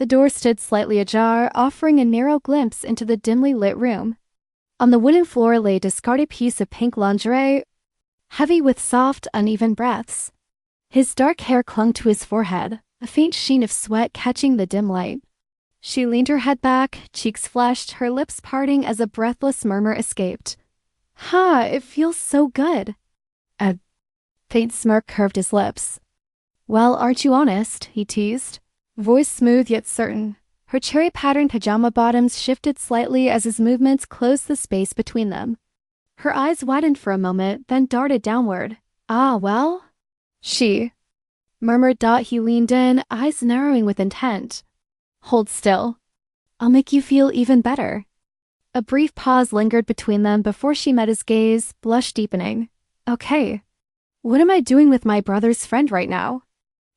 The door stood slightly ajar, offering a narrow glimpse into the dimly lit room. On the wooden floor lay a discarded piece of pink lingerie, heavy with soft, uneven breaths. His dark hair clung to his forehead, a faint sheen of sweat catching the dim light. She leaned her head back, cheeks flushed, her lips parting as a breathless murmur escaped. It feels so good. A faint smirk curved his lips. Well, aren't you honest? He teased. Voice smooth yet certain. Her cherry-patterned pajama bottoms shifted slightly as his movements closed the space between them. Her eyes widened for a moment, then darted downward. Well? She murmured. He leaned in, eyes narrowing with intent. Hold still. I'll make you feel even better. A brief pause lingered between them before she met his gaze, blush deepening. Okay. What am I doing with my brother's friend right now?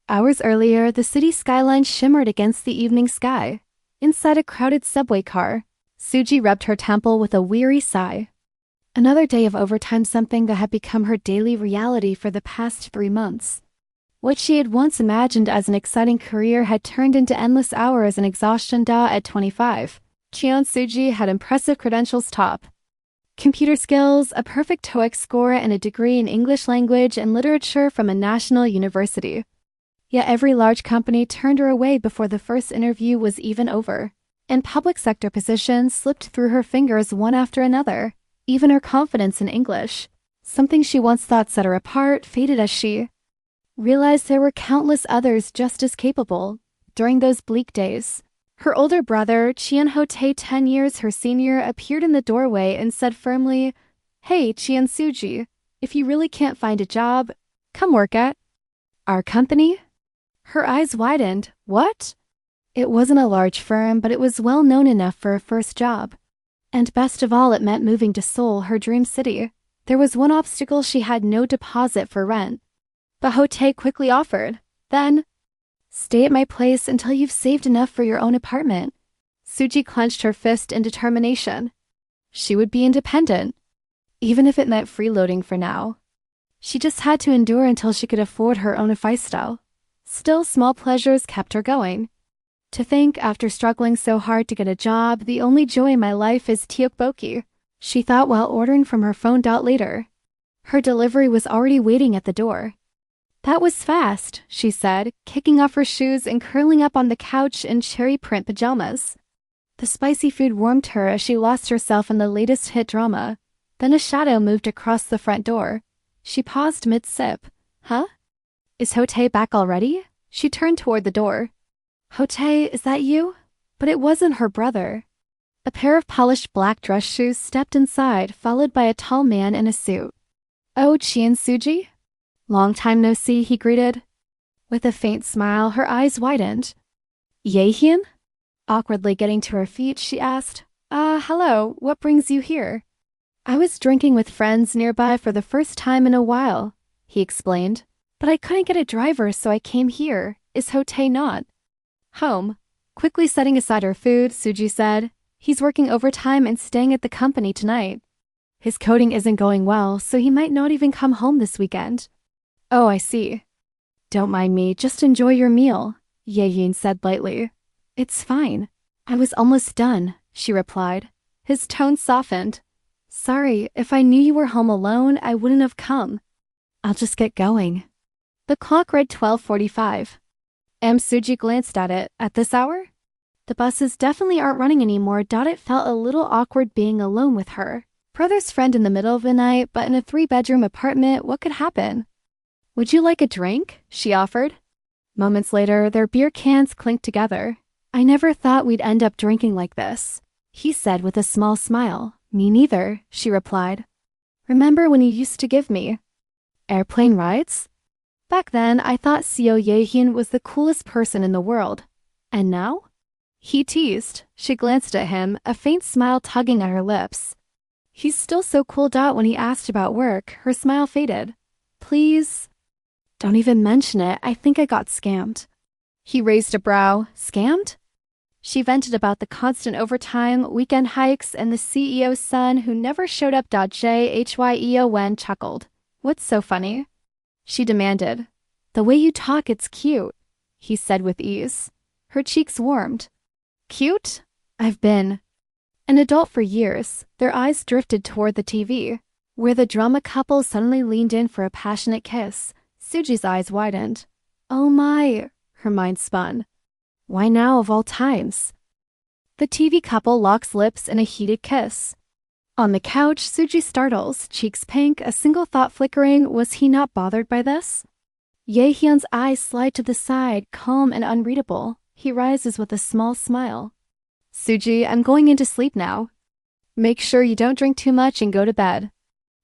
Hours earlier, the city skyline shimmered against the evening sky. Inside a crowded subway car, Suji rubbed her temple with a weary sigh. Another day of overtime, something that had become her daily reality for the past 3 months. What she had once imagined as an exciting career had turned into endless hours and exhaustion. At 25, Suji had impressive credentials: top computer skills, a perfect TOEIC score, and a degree in English language and literature from a national university. Yet every large company turned her away before the first interview was even over. And public sector positions slipped through her fingers one after another. Even her confidence in English, something she once thought set her apart, faded as she realized there were countless others just as capable. During those bleak days, her older brother, Ho-tae, 10 years her senior, appeared in the doorway and said firmly, "Hey, Suji, if you really can't find a job, come work at our company." Her eyes widened. What? It wasn't a large firm, but it was well known enough for a first job. And best of all, it meant moving to Seoul, her dream city. There was one obstacle: she had no deposit for rent. But Ho-tae quickly offered, "Then, stay at my place until you've saved enough for your own apartment." Suji clenched her fist in determination. She would be independent, even if it meant freeloading for now. She just had to endure until she could afford her own lifestyle. Still, small pleasures kept her going. To think, after struggling so hard to get a job, the only joy in my life is tteokbokki, she thought while ordering from her phone. Later, her delivery was already waiting at the door. That was fast, she said, kicking off her shoes and curling up on the couch in cherry print pajamas. The spicy food warmed her as she lost herself in the latest hit drama. Then a shadow moved across the front door. She paused mid-sip. Huh? Is Ho-tae back already? She turned toward the door. Ho-tae, is that you? But it wasn't her brother. A pair of polished black dress shoes stepped inside, followed by a tall man in a suit. Oh, Suji? Long time no see, he greeted. With a faint smile, her eyes widened. Jaehyeon? Awkwardly getting to her feet, she asked, hello, what brings you here? I was drinking with friends nearby for the first time in a while, he explained. But I couldn't get a driver, so I came here. Is Ho-tae not home? Quickly setting aside her food, Suji said, "He's working overtime and staying at the company tonight. His coding isn't going well, so he might not even come home this weekend." Oh, I see. Don't mind me, just enjoy your meal, Jaehyeon said lightly. It's fine. I was almost done, she replied. His tone softened. Sorry, if I knew you were home alone, I wouldn't have come. I'll just get going. The clock read 12:45. Suji glanced at it. At this hour? The buses definitely aren't running anymore. It felt a little awkward being alone with her brother's friend in the middle of the night, but in a 3-bedroom apartment, what could happen? Would you like a drink? She offered. Moments later, their beer cans clinked together. I never thought we'd end up drinking like this, he said with a small smile. Me neither, she replied. Remember when you used to give me airplane rides? Back then, I thought Jaehyeon was the coolest person in the world. And now? He teased. She glanced at him, a faint smile tugging at her lips. He's still so cool. When he asked about work, her smile faded. Please, don't even mention it. I think I got scammed. He raised a brow. Scammed? She vented about the constant overtime, weekend hikes, and the CEO's son who never showed up. Hyuna chuckled. What's so funny? She demanded. The way you talk, it's cute, he said with ease. Her cheeks warmed. Cute? I've been an adult for years. Their eyes drifted toward the TV, where the drama couple suddenly leaned in for a passionate kiss. Suji's eyes widened. Oh my, her mind spun. Why now of all times? The TV couple locks lips in a heated kiss. On the couch, Suji startles, cheeks pink, a single thought flickering. Was he not bothered by this? Jaehyun's eyes slide to the side, calm and unreadable. He rises with a small smile. Suji, I'm going into sleep now. Make sure you don't drink too much and go to bed.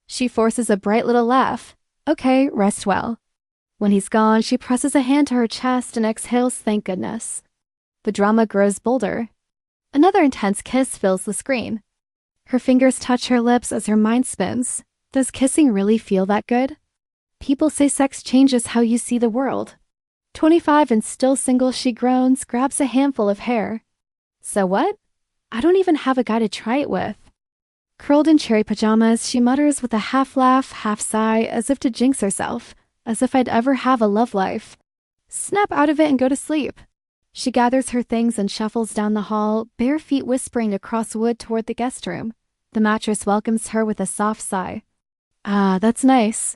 She forces a bright little laugh. Okay, rest well. When he's gone, she presses a hand to her chest and exhales, thank goodness. The drama grows bolder. Another intense kiss fills the screen. Her fingers touch her lips as her mind spins. Does kissing really feel that good? People say sex changes how you see the world. 25 and still single, she groans, grabs a handful of hair. So what? I don't even have a guy to try it with. Curled in cherry pajamas, she mutters with a half laugh, half sigh, as if to jinx herself, as if I'd ever have a love life. Snap out of it and go to sleep. She gathers her things and shuffles down the hall, bare feet whispering across wood toward the guest room. The mattress welcomes her with a soft sigh. Ah, that's nice.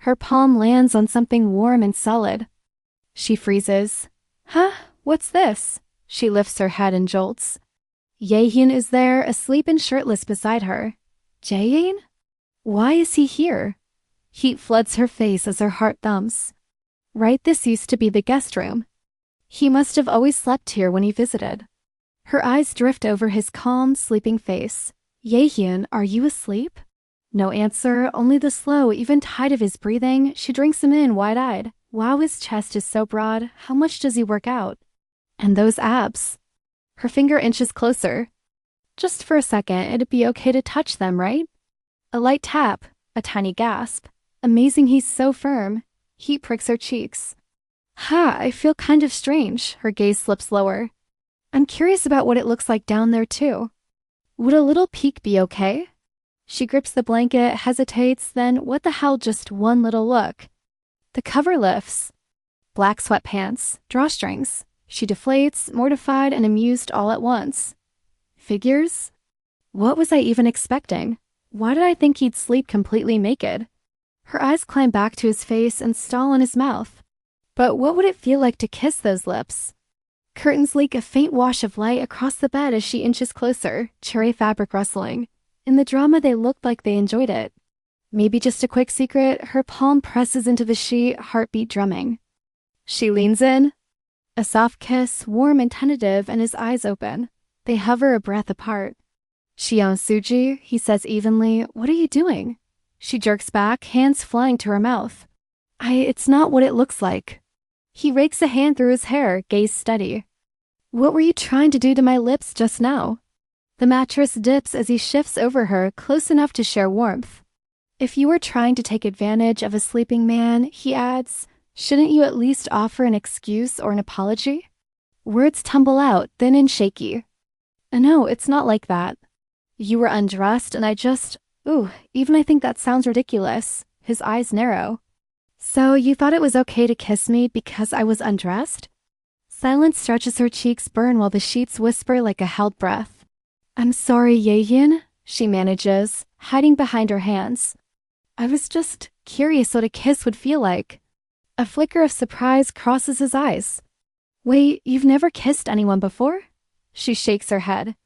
Her palm lands on something warm and solid. She freezes. Huh? What's this? She lifts her head and jolts. Jaehyeon is there, asleep and shirtless beside her. Jaehyeon? Why is he here? Heat floods her face as her heart thumps. Right, this used to be the guest room. He must have always slept here when he visited. Her eyes drift over his calm, sleeping face. Jaehyeon, are you asleep? No answer, only the slow, even tide of his breathing. She drinks him in, wide-eyed. Wow, his chest is so broad. How much does he work out? And those abs. Her finger inches closer. Just for a second, it'd be okay to touch them, right? A light tap, a tiny gasp. Amazing he's so firm. Heat pricks her cheeks. Ha, I feel kind of strange. Her gaze slips lower. I'm curious about what it looks like down there, too. Would a little peek be okay? She grips the blanket, hesitates, then what the hell, just one little look. The cover lifts. Black sweatpants, drawstrings. She deflates, mortified and amused all at once. Figures? What was I even expecting? Why did I think he'd sleep completely naked? Her eyes climb back to his face and stall on his mouth. But what would it feel like to kiss those lips? Curtains leak a faint wash of light across the bed as she inches closer, cherry fabric rustling. In the drama, they looked like they enjoyed it. Maybe just a quick secret, her palm presses into the sheet, heartbeat drumming. She leans in. A soft kiss, warm and tentative, and his eyes open. They hover a breath apart. Suji, he says evenly, what are you doing? She jerks back, hands flying to her mouth. It's not what it looks like. He rakes a hand through his hair, gaze steady. What were you trying to do to my lips just now? The mattress dips as he shifts over her, close enough to share warmth. If you were trying to take advantage of a sleeping man, he adds, shouldn't you at least offer an excuse or an apology? Words tumble out, thin and shaky. No, it's not like that. You were undressed and I just, even I think that sounds ridiculous. His eyes narrow. So you thought it was okay to kiss me because I was undressed? Silence stretches her cheeks burn while the sheets whisper like a held breath. I'm sorry, Jaehyeon, she manages, hiding behind her hands. I was just curious what a kiss would feel like. A flicker of surprise crosses his eyes. Wait, you've never kissed anyone before? She shakes her head.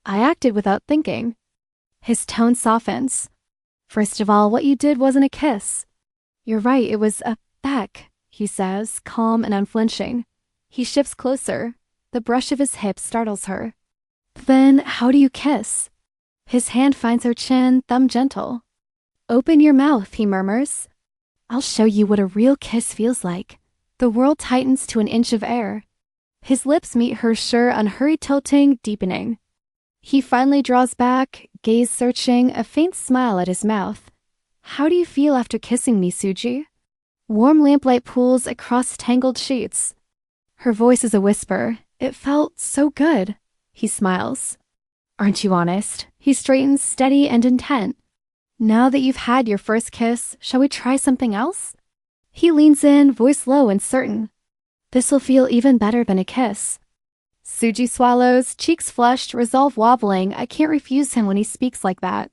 I acted without thinking. His tone softens. First of all, what you did wasn't a kiss. You're right, it was a peck, he says, calm and unflinching. He shifts closer. The brush of his hip startles her. Then, how do you kiss? His hand finds her chin, thumb gentle. Open your mouth, he murmurs. I'll show you what a real kiss feels like. The world tightens to an inch of air. His lips meet hers, sure, unhurried tilting, deepening. He finally draws back, gaze searching, a faint smile at his mouth. How do you feel after kissing me, Suji? Warm lamplight pools across tangled sheets. Her voice is a whisper. It felt so good. He smiles. Aren't you honest? He straightens, steady and intent. Now that you've had your first kiss, shall we try something else? He leans in, voice low and certain. This'll feel even better than a kiss. Suji swallows, cheeks flushed, resolve wobbling. I can't refuse him when he speaks like that.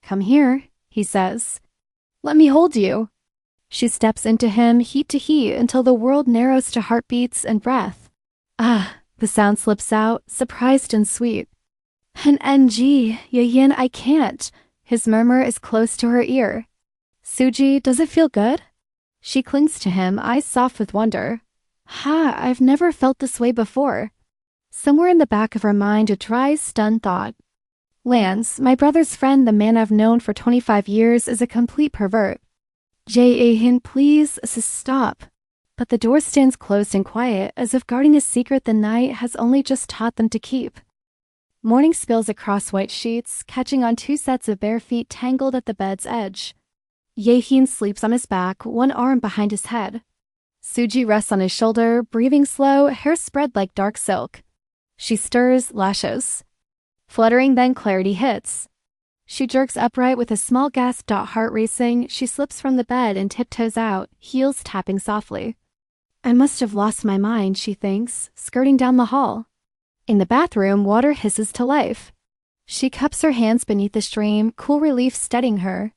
Come here, he says. Let me hold you. She steps into him, heat to heat, until the world narrows to heartbeats and breath. Ah, the sound slips out, surprised and sweet. An NG, Jaehyeon, I can't. His murmur is close to her ear. Suji, does it feel good? She clings to him, eyes soft with wonder. Ha, I've never felt this way before. Somewhere in the back of her mind a dry, stunned thought. Lance, my brother's friend, the man I've known for 25 years, is a complete pervert. Jaehyeon, please, stop. But the door stands closed and quiet, as if guarding a secret the night has only just taught them to keep. Morning spills across white sheets, catching on 2 sets of bare feet tangled at the bed's edge. Jaehyeon sleeps on his back, one arm behind his head. Suji rests on his shoulder, breathing slow, hair spread like dark silk. She stirs, lashes. Fluttering, then clarity hits. She jerks upright with a small gasp. Heart racing, she slips from the bed and tiptoes out, heels tapping softly. I must have lost my mind, she thinks, skirting down the hall. In the bathroom, water hisses to life. She cups her hands beneath the stream, cool relief steadying her.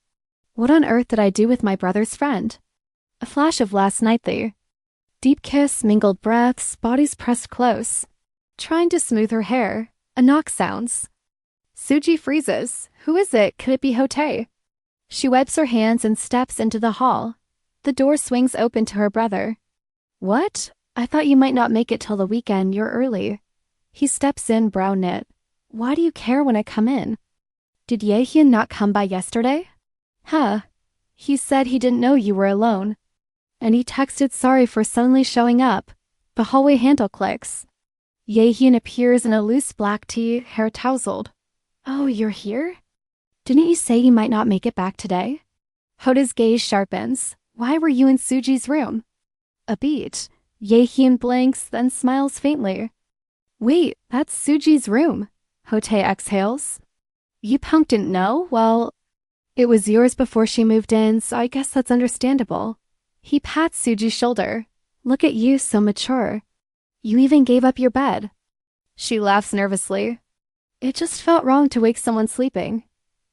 What on earth did I do with my brother's friend? A flash of last nightly. Deep kiss, mingled breaths, bodies pressed close. Trying to smooth her hair. A knock sounds. Suji freezes. Who is it? Could it be Hotae? She wipes her hands and steps into the hall. The door swings open to her brother. What? I thought you might not make it till the weekend. You're early. He steps in, brow knit. Why do you care when I come in? Did Jaehyeon not come by yesterday? Huh. He said he didn't know you were alone. And he texted sorry for suddenly showing up. The hallway handle clicks. Jaehyeon appears in a loose black tee, hair tousled. Oh, you're here? Didn't you say you might not make it back today? Hoda's gaze sharpens. Why were you in Suji's room? A beat. Jaehyeon blinks, then smiles faintly. Wait, that's Suji's room. Hotae exhales. You punk didn't know? Well, it was yours before she moved in, so I guess that's understandable. He pats Suji's shoulder. Look at you, so mature. You even gave up your bed. She laughs nervously. It just felt wrong to wake someone sleeping.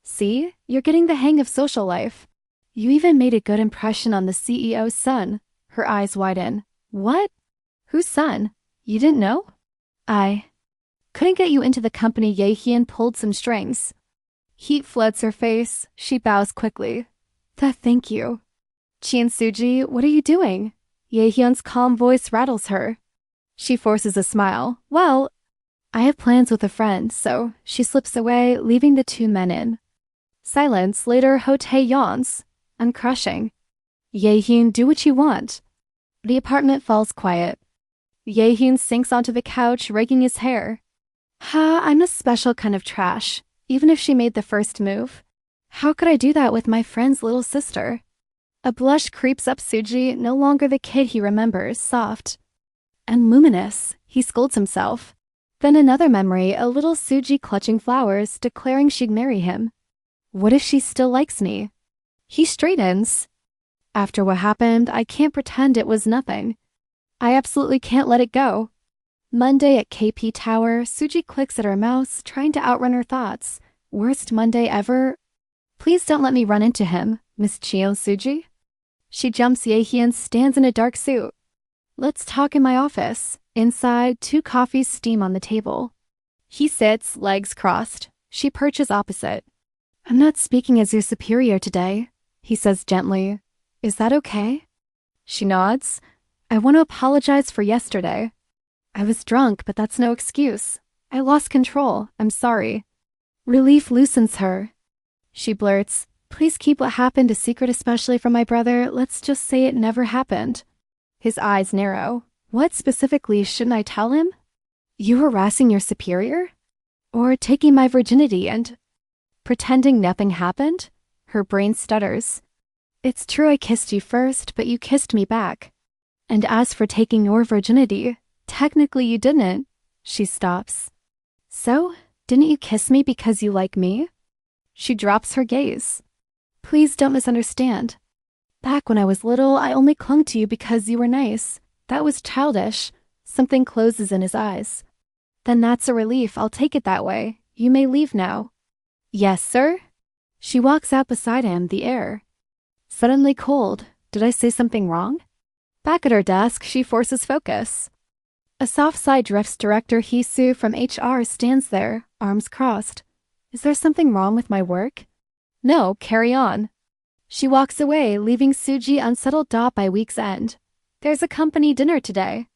See, you're getting the hang of social life. You even made a good impression on the CEO's son. Her eyes widen. What? Whose son? You didn't know? I couldn't get you into the company. Jaehyeon pulled some strings. Heat floods her face. She bows quickly. Thank you. Chi and Suji, what are you doing? Jaehyun's calm voice rattles her. She forces a smile. Well, I have plans with a friend, so she slips away, leaving the 2 men in. Silence. Later, Hotae yawns. I'm crushing. Jaehyeon, do what you want. The apartment falls quiet. Jaehyeon sinks onto the couch, raking his hair. Ha, I'm a special kind of trash, even if she made the first move. How could I do that with my friend's little sister? A blush creeps up Suji, no longer the kid he remembers, soft. And luminous, he scolds himself. Then another memory, a little Suji clutching flowers, declaring she'd marry him. What if she still likes me? He straightens. After what happened, I can't pretend it was nothing. I absolutely can't let it go. Monday at KP Tower, Suji clicks at her mouse, trying to outrun her thoughts. Worst Monday ever? Please don't let me run into him, Miss Chio Suji. She jumps Jaehyeon, stands in a dark suit. Let's talk in my office. Inside, 2 coffees steam on the table. He sits, legs crossed. She perches opposite. I'm not speaking as your superior today, he says gently. Is that okay? She nods. I want to apologize for yesterday. I was drunk, but that's no excuse. I lost control. I'm sorry. Relief loosens her. She blurts, please keep what happened a secret, especially from my brother. Let's just say it never happened. His eyes narrow. What specifically shouldn't I tell him? You harassing your superior? Or taking my virginity and pretending nothing happened? Her brain stutters. It's true I kissed you first, but you kissed me back. And as for taking your virginity, technically you didn't. She stops. So, didn't you kiss me because you like me? She drops her gaze. Please don't misunderstand. Back when I was little, I only clung to you because you were nice. That was childish. Something closes in his eyes. Then that's a relief, I'll take it that way. You may leave now. Yes, sir? She walks out beside him, the air suddenly cold. Did I say something wrong? Back at her desk, she forces focus. A soft sigh drifts. Director Hisu from HR stands there, arms crossed. Is there something wrong with my work? No, carry on. She walks away, leaving Suji unsettled. By week's end. There's a company dinner today.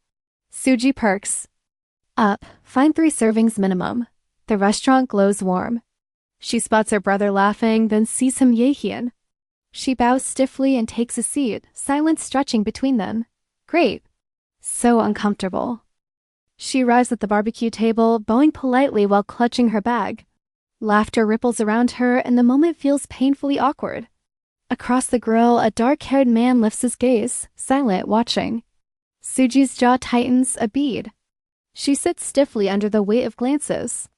Suji perks up. Find 3 servings minimum. The restaurant glows warm. She spots her brother laughing, then sees him. Jaehyeon. She bows stiffly and takes a seat, silence stretching between them. Great. So uncomfortable. She arrives at the barbecue table, bowing politely while clutching her bag. Laughter ripples around her, and the moment feels painfully awkward. Across the grill, a dark-haired man lifts his gaze, silent, watching. Suji's jaw tightens, a bead. She sits stiffly under the weight of glances.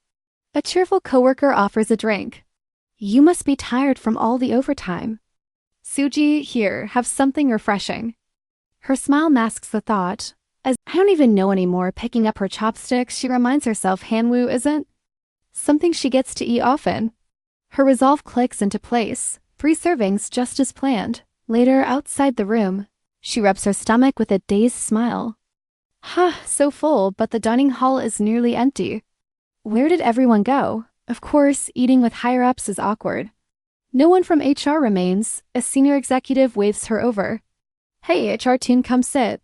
A cheerful coworker offers a drink. You must be tired from all the overtime. Suji, here, have something refreshing. Her smile masks the thought. As I don't even know anymore, picking up her chopsticks, she reminds herself Hanwoo isn't something she gets to eat often. Her resolve clicks into place. 3 servings just as planned. Later, outside the room, she rubs her stomach with a dazed smile. So full, but the dining hall is nearly empty. Where did everyone go? Of course, eating with higher-ups is awkward. No one from HR remains. A senior executive waves her over. Hey, HR team, come sit.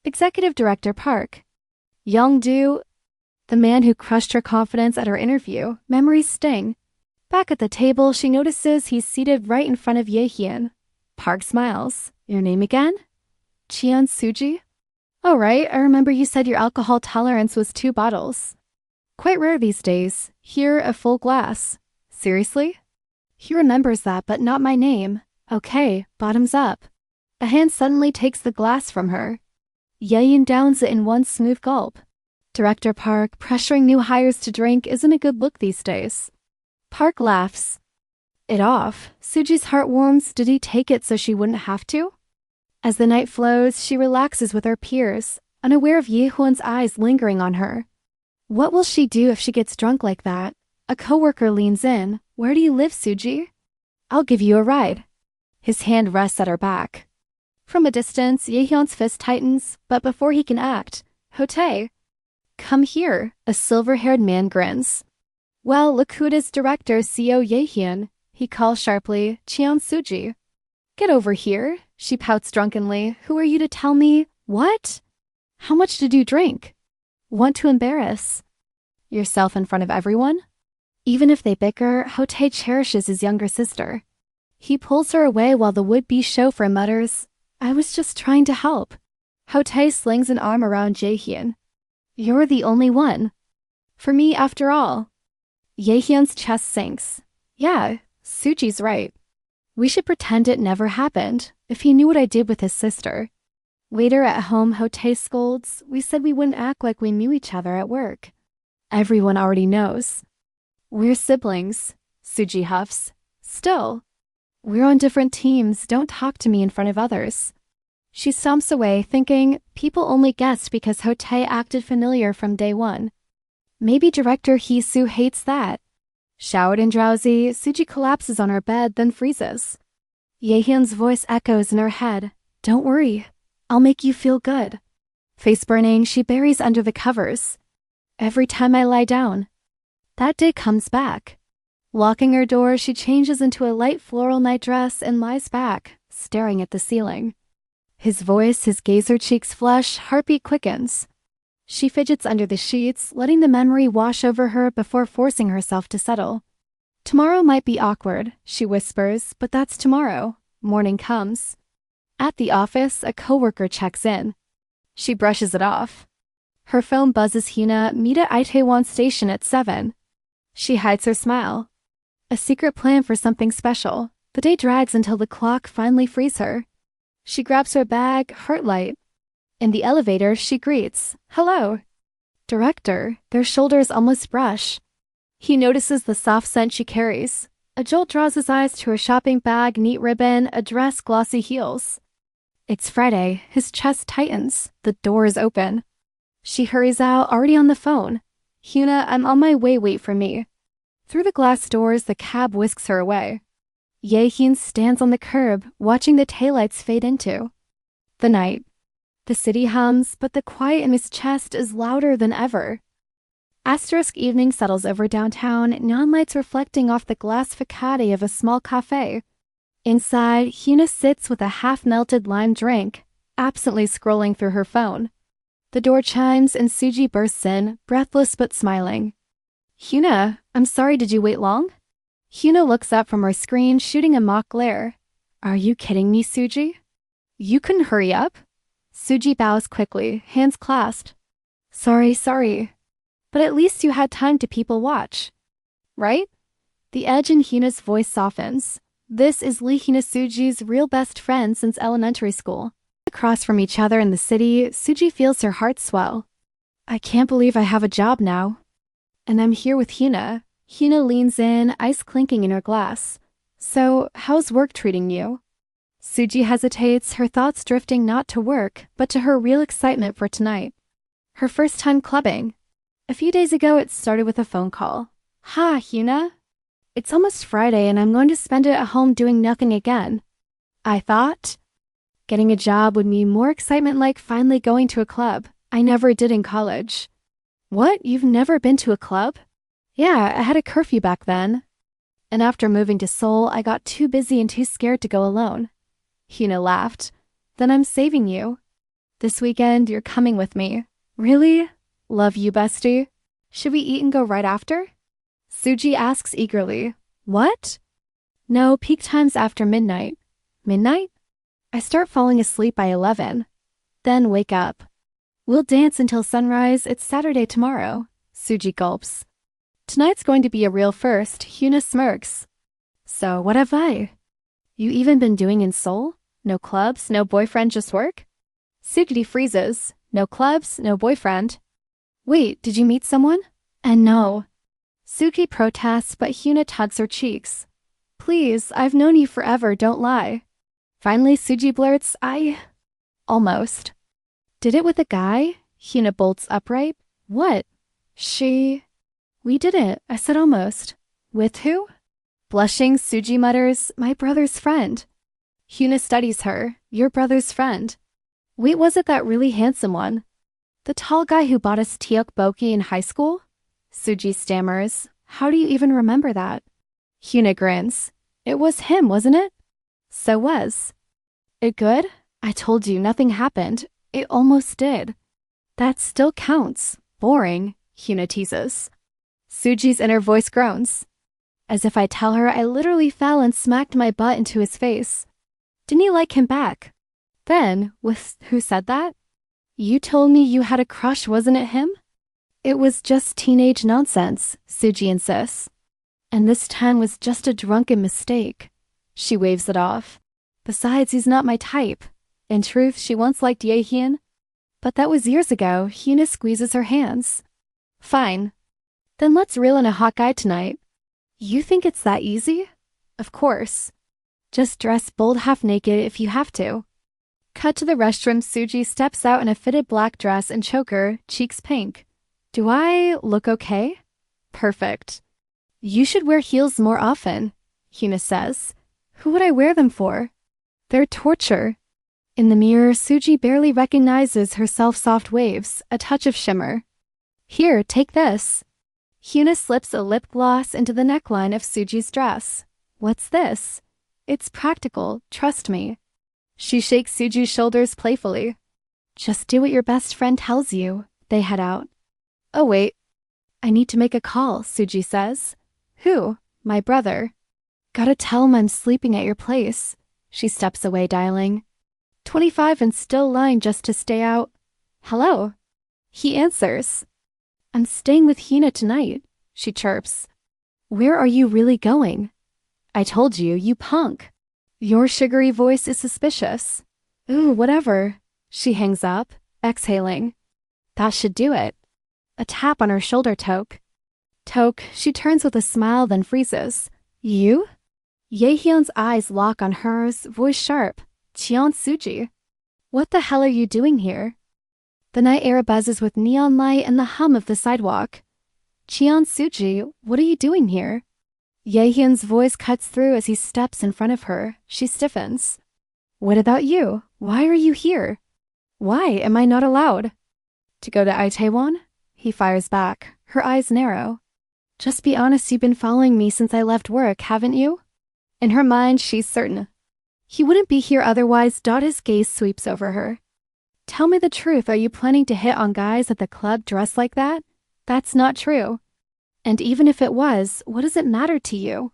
Executive Director Park. Young-do, the man who crushed her confidence at her interview. Memories sting. Back at the table, she notices he's seated right in front of Jaehyeon. Park smiles. Your name again? Cheon Suji? Oh, right, I remember you said your alcohol tolerance was 2 bottles. Quite rare these days. Here, a full glass. Seriously? He remembers that, but not my name. Okay, bottoms up. A hand suddenly takes the glass from her. Jaehyeon downs it in one smooth gulp. Director Park, pressuring new hires to drink isn't a good look these days. Park laughs it off. Suji's heart warms. Did he take it so she wouldn't have to? As the night flows, she relaxes with her peers, unaware of Jaehyeon's eyes lingering on her. What will she do if she gets drunk like that? A coworker leans in. Where do you live, Suji? I'll give you a ride. His hand rests at her back. From a distance, Jaehyeon's fist tightens, but before he can act, Hotae, come here, a silver-haired man grins. Well, look who it is, Director CO Jaehyeon, he calls sharply, Cheon Suji. Get over here, she pouts drunkenly. Who are you to tell me? What? How much did you drink? Want to embarrass yourself in front of everyone? Even if they bicker, Hotae cherishes his younger sister. He pulls her away while the would-be chauffeur mutters, I was just trying to help. Hotae slings an arm around Jaehyeon. You're the only one. For me, after all. Jaehyeon's chest sinks. Yeah, Suji's right. We should pretend it never happened, if he knew what I did with his sister. Later at home, Hotae scolds, we said we wouldn't act like we knew each other at work. Everyone already knows. We're siblings, Suji huffs. Still, we're on different teams, don't talk to me in front of others. She stomps away, thinking, people only guessed because Hotae acted familiar from day one. Maybe Director Hisu hates that. Showered and drowsy, Suji collapses on her bed, then freezes. Jaehyeon's voice echoes in her head. Don't worry, I'll make you feel good. Face burning, she buries under the covers. Every time I lie down. That day comes back. Locking her door, she changes into a light floral nightdress and lies back, staring at the ceiling. His voice, his gaze, her cheeks flush, heartbeat quickens. She fidgets under the sheets, letting the memory wash over her before forcing herself to settle. Tomorrow might be awkward, she whispers, but that's tomorrow. Morning comes. At the office, a coworker checks in. She brushes it off. Her phone buzzes. Hyuna, meet at Itaewon Station at 7. She hides her smile. A secret plan for something special. The day drags until the clock finally frees her. She grabs her bag, heart light. In the elevator, she greets, hello. Director, their shoulders almost brush. He notices the soft scent she carries. A jolt draws his eyes to her shopping bag, neat ribbon, a dress, glossy heels. It's Friday. His chest tightens. The door is open. She hurries out, already on the phone. Hyuna, I'm on my way, wait for me. Through the glass doors, the cab whisks her away. Jaehyeon stands on the curb, watching the taillights fade into the night. The city hums, but the quiet in his chest is louder than ever. Asterisk evening settles over downtown, neon lights reflecting off the glass facade of a small cafe. Inside, Hyuna sits with a half-melted lime drink, absently scrolling through her phone. The door chimes and Suji bursts in, breathless but smiling. Hyuna, I'm sorry, did you wait long? Hyuna looks up from her screen, shooting a mock glare. Are you kidding me, Suji? You couldn't hurry up? Suji bows quickly, hands clasped. Sorry. But at least you had time to people watch. Right? The edge in Hyuna's voice softens. This is Lee Hyuna Suji's real best friend since elementary school. Across from each other in the city, Suji feels her heart swell. I can't believe I have a job now. And I'm here with Hyuna. Hyuna leans in, ice clinking in her glass. So, how's work treating you? Suji hesitates, her thoughts drifting not to work, but to her real excitement for tonight. Her first time clubbing. A few days ago, it started with a phone call. Ha, Hyuna. It's almost Friday and I'm going to spend it at home doing nothing again. I thought getting a job would mean more excitement, like finally going to a club. I never did in college. What? You've never been to a club? Yeah, I had a curfew back then. And after moving to Seoul, I got too busy and too scared to go alone. Hyuna laughed. Then I'm saving you. This weekend, you're coming with me. Really? Love you, bestie. Should we eat and go right after? Suji asks eagerly. What? No, peak times after midnight. Midnight? I start falling asleep by 11. Then wake up. We'll dance until sunrise. It's Saturday tomorrow. Suji gulps. Tonight's going to be a real first. Hyuna smirks. So what have I? You even been doing in Seoul? No clubs, no boyfriend, just work? Suji freezes. No clubs, no boyfriend. Wait, did you meet someone? And no. Suji protests, but Hyuna tugs her cheeks. Please, I've known you forever, don't lie. Finally, Suji blurts, almost. Did it with a guy? Hyuna bolts upright. What? We didn't. I said almost. With who? Blushing, Suji mutters, my brother's friend. Hyuna studies her. Your brother's friend. Wait, was it that really handsome one? The tall guy who bought us tteokbokki in high school? Suji stammers. How do you even remember that? Hyuna grins. It was him, wasn't it? So was. It good? I told you, nothing happened. It almost did. That still counts. Boring, Hyuna teases. Suji's inner voice groans. As if I tell her I literally fell and smacked my butt into his face. Didn't you like him back? Then, who said that? You told me you had a crush, wasn't it him? It was just teenage nonsense, Suji insists. And this time was just a drunken mistake. She waves it off. Besides, he's not my type. In truth, she once liked Jaehyeon. But that was years ago. Hyuna squeezes her hands. Fine. Then let's reel in a hot guy tonight. You think it's that easy? Of course. Just dress bold half naked if you have to. Cut to the restroom. Suji steps out in a fitted black dress and choker, cheeks pink. Do I look okay? Perfect. You should wear heels more often, Hyuna says. Who would I wear them for? They're torture. In the mirror, Suji barely recognizes herself. Soft waves, a touch of shimmer. Here, take this. Hyuna slips a lip gloss into the neckline of Suji's dress. What's this? It's practical, trust me. She shakes Suji's shoulders playfully. Just do what your best friend tells you. They head out. Oh wait, I need to make a call, Suji says. Who? My brother. Gotta tell him I'm sleeping at your place. She steps away, dialing. 25 and still lying just to stay out. Hello. He answers. I'm staying with Hyuna tonight, she chirps. Where are you really going? I told you, you punk. Your sugary voice is suspicious. Ooh, whatever. She hangs up, exhaling. That should do it. A tap on her shoulder. Toke, she turns with a smile, then freezes. You? Jaehyeon's eyes lock on hers, voice sharp. Cheon Suji. What the hell are you doing here? The night air buzzes with neon light and the hum of the sidewalk. Cheon Suji, what are you doing here? Jaehyun's voice cuts through as he steps in front of her. She stiffens. What about you? Why are you here? Why am I not allowed? To go to Itaewon? He fires back, her eyes narrow. Just be honest, you've been following me since I left work, haven't you? In her mind, she's certain. He wouldn't be here otherwise. His gaze sweeps over her. Tell me the truth, are you planning to hit on guys at the club dressed like that? That's not true. And even if it was, what does it matter to you?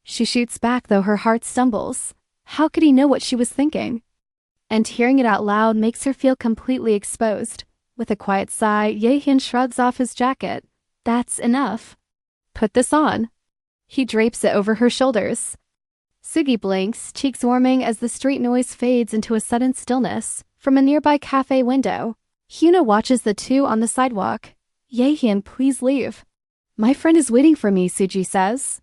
She shoots back, though her heart stumbles. How could he know what she was thinking? And hearing it out loud makes her feel completely exposed. With a quiet sigh, Jaehyun shrugs off his jacket. That's enough. Put this on. He drapes it over her shoulders. Sugi blinks, cheeks warming as the street noise fades into a sudden stillness. From a nearby cafe window, Hyuna watches the two on the sidewalk. Jaehyun, please leave. My friend is waiting for me, Suji says.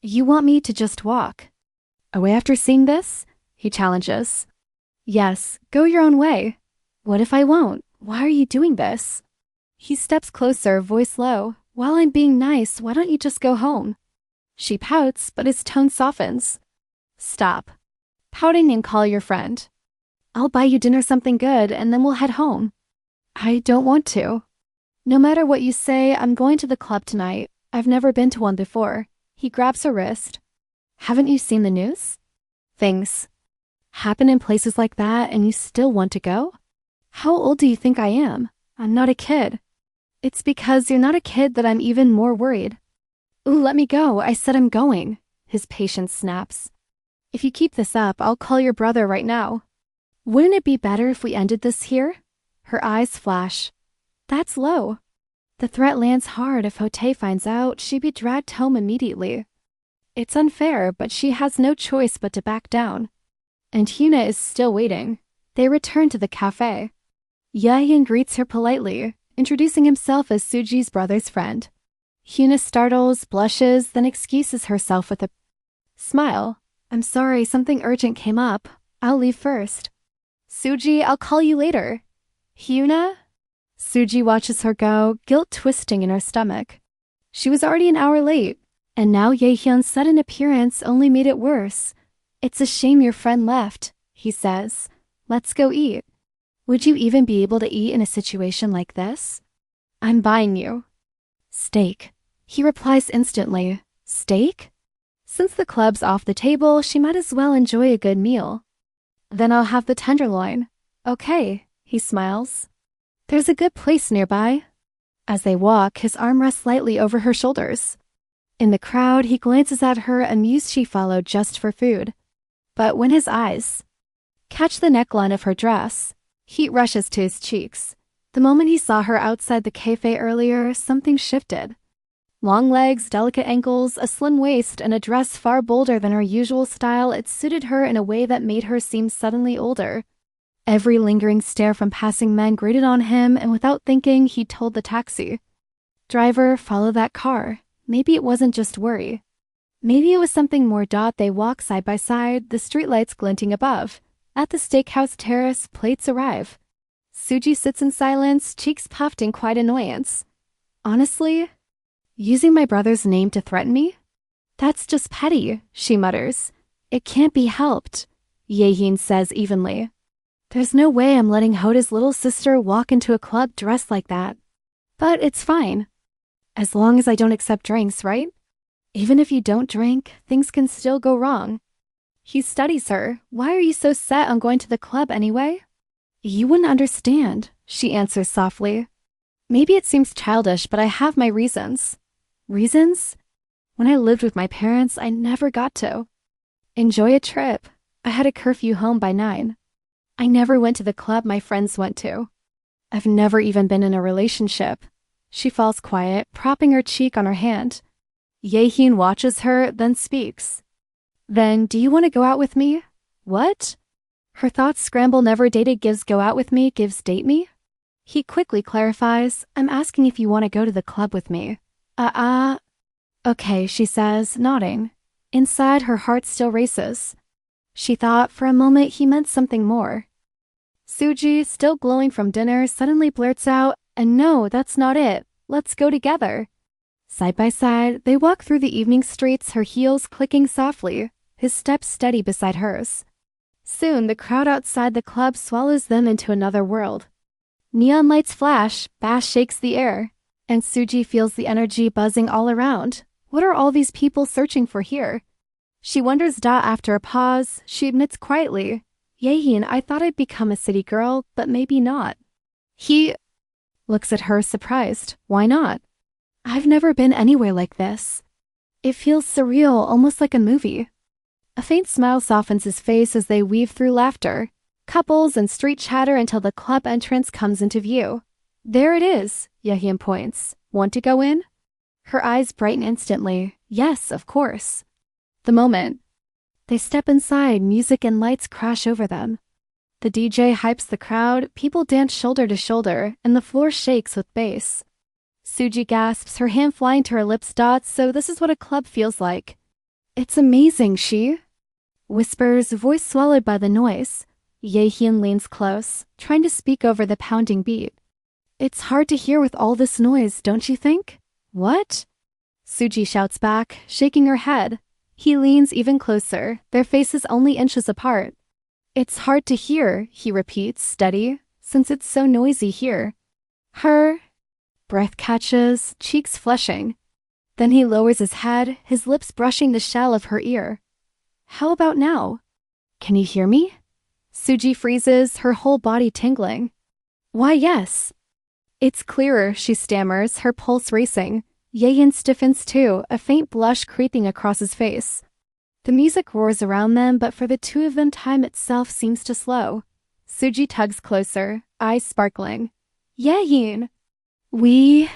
You want me to just walk away after seeing this? He challenges. Yes, go your own way. What if I won't? Why are you doing this? He steps closer, voice low. While I'm being nice, why don't you just go home? She pouts, but his tone softens. Stop pouting and call your friend. I'll buy you dinner something good and then we'll head home. I don't want to. No matter what you say, I'm going to the club tonight. I've never been to one before. He grabs her wrist. Haven't you seen the news? Things happen in places like that and you still want to go? How old do you think I am? I'm not a kid. It's because you're not a kid that I'm even more worried. Ooh, let me go. I said I'm going. His patience snaps. If you keep this up, I'll call your brother right now. Wouldn't it be better if we ended this here? Her eyes flash. That's low. The threat lands hard. If Hotae finds out, she'd be dragged home immediately. It's unfair, but she has no choice but to back down. And Hyuna is still waiting. They return to the cafe. Jaehyeon greets her politely, introducing himself as Suji's brother's friend. Hyuna startles, blushes, then excuses herself with a smile. I'm sorry, something urgent came up. I'll leave first. Suji, I'll call you later. Hyuna? Suji watches her go, guilt twisting in her stomach. She was already an hour late, and now Jaehyun's sudden appearance only made it worse. It's a shame your friend left, he says. Let's go eat. Would you even be able to eat in a situation like this? I'm buying you. Steak. He replies instantly. Steak? Since the club's off the table, she might as well enjoy a good meal. Then I'll have the tenderloin. Okay, he smiles. There's a good place nearby. As they walk, his arm rests lightly over her shoulders. In the crowd, he glances at her, amused she followed just for food. But when his eyes catch the neckline of her dress, heat rushes to his cheeks. The moment he saw her outside the cafe earlier, something shifted. Long legs, delicate ankles, a slim waist, and a dress far bolder than her usual style, it suited her in a way that made her seem suddenly older. Every lingering stare from passing men grated on him, and without thinking, he told the taxi driver, follow that car. Maybe it wasn't just worry. Maybe it was something more. They walk side by side, the streetlights glinting above. At the steakhouse terrace, plates arrive. Suji sits in silence, cheeks puffed in quiet annoyance. Honestly, using my brother's name to threaten me? That's just petty, she mutters. It can't be helped, Jaehyeon says evenly. There's no way I'm letting Hoda's little sister walk into a club dressed like that. But it's fine. As long as I don't accept drinks, right? Even if you don't drink, things can still go wrong. He studies her. Why are you so set on going to the club anyway? You wouldn't understand, she answers softly. Maybe it seems childish, but I have my reasons. Reasons? When I lived with my parents, I never got to enjoy a trip. I had a curfew home by 9. I never went to the club my friends went to. I've never even been in a relationship. She falls quiet, propping her cheek on her hand. Jaehyeon watches her, then speaks. Then, do you want to go out with me? What? Her thoughts scramble. Never dated gives go out with me gives date me? He quickly clarifies, I'm asking if you want to go to the club with me. Okay, she says, nodding. Inside, her heart still races. She thought for a moment he meant something more. Suji, still glowing from dinner, suddenly blurts out, and no, that's not it. Let's go together. Side by side, they walk through the evening streets, her heels clicking softly, his steps steady beside hers. Soon, the crowd outside the club swallows them into another world. Neon lights flash, bass shakes the air, and Suji feels the energy buzzing all around. What are all these people searching for here? She wonders. After a pause, she admits quietly, Jaehyeon, I thought I'd become a city girl, but maybe not. He looks at her surprised. Why not? I've never been anywhere like this. It feels surreal, almost like a movie. A faint smile softens his face as they weave through laughter, couples and street chatter until the club entrance comes into view. There it is, Jaehyeon points. Want to go in? Her eyes brighten instantly. Yes, of course. The moment they step inside, music and lights crash over them. The DJ hypes the crowd, people dance shoulder to shoulder, and the floor shakes with bass. Suji gasps, her hand flying to her lips. So this is what a club feels like. It's amazing, she whispers, voice swallowed by the noise. Jaehyeon leans close, trying to speak over the pounding beat. It's hard to hear with all this noise, don't you think? What? Suji shouts back, shaking her head. He leans even closer, their faces only inches apart. It's hard to hear, he repeats, steady, since it's so noisy here. Her breath catches, cheeks flushing. Then he lowers his head, his lips brushing the shell of her ear. How about now? Can you hear me? Suji freezes, her whole body tingling. Why, yes. It's clearer, she stammers, her pulse racing. Jaehyeon stiffens too, a faint blush creeping across his face. The music roars around them, but for the two of them time itself seems to slow. Suji tugs closer, eyes sparkling. Jaehyeon! We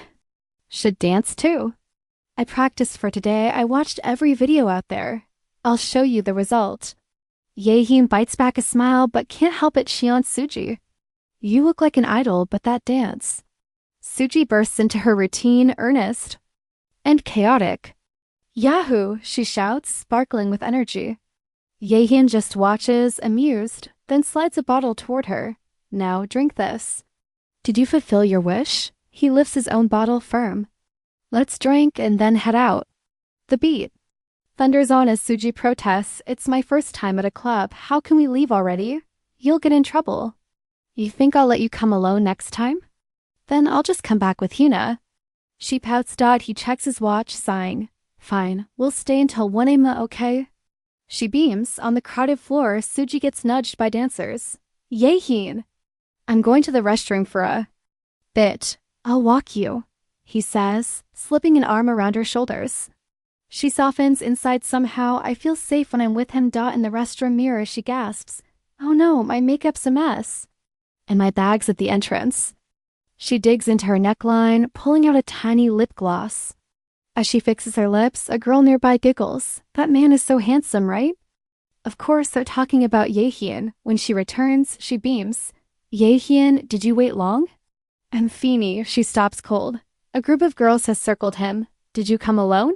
should dance too. I practiced for today, I watched every video out there. I'll show you the result. Jaehyeon bites back a smile, but can't help it cheons Suji. You look like an idol, but that dance. Suji bursts into her routine, earnest and chaotic. Yahoo! She shouts, sparkling with energy. Jaehyeon just watches, amused, then slides a bottle toward her. Now drink this. Did you fulfill your wish? He lifts his own bottle firm. Let's drink and then head out. The beat thunders on as Suji protests. It's my first time at a club. How can we leave already? You'll get in trouble. You think I'll let you come alone next time? Then I'll just come back with Hyuna. She pouts. He checks his watch, sighing. Fine, we'll stay until 1 a.m., okay? She beams. On the crowded floor, Suji gets nudged by dancers. Jaehyeon! I'm going to the restroom for a bit. I'll walk you, he says, slipping an arm around her shoulders. She softens inside somehow. I feel safe when I'm with him. In the restroom mirror, she gasps. Oh no, my makeup's a mess. And my bag's at the entrance. She digs into her neckline, pulling out a tiny lip gloss. As she fixes her lips, a girl nearby giggles. That man is so handsome, right? Of course, they're talking about Jaehyeon. When she returns, she beams. Jaehyeon, did you wait long? I'm Feeny. She stops cold. A group of girls has circled him. Did you come alone?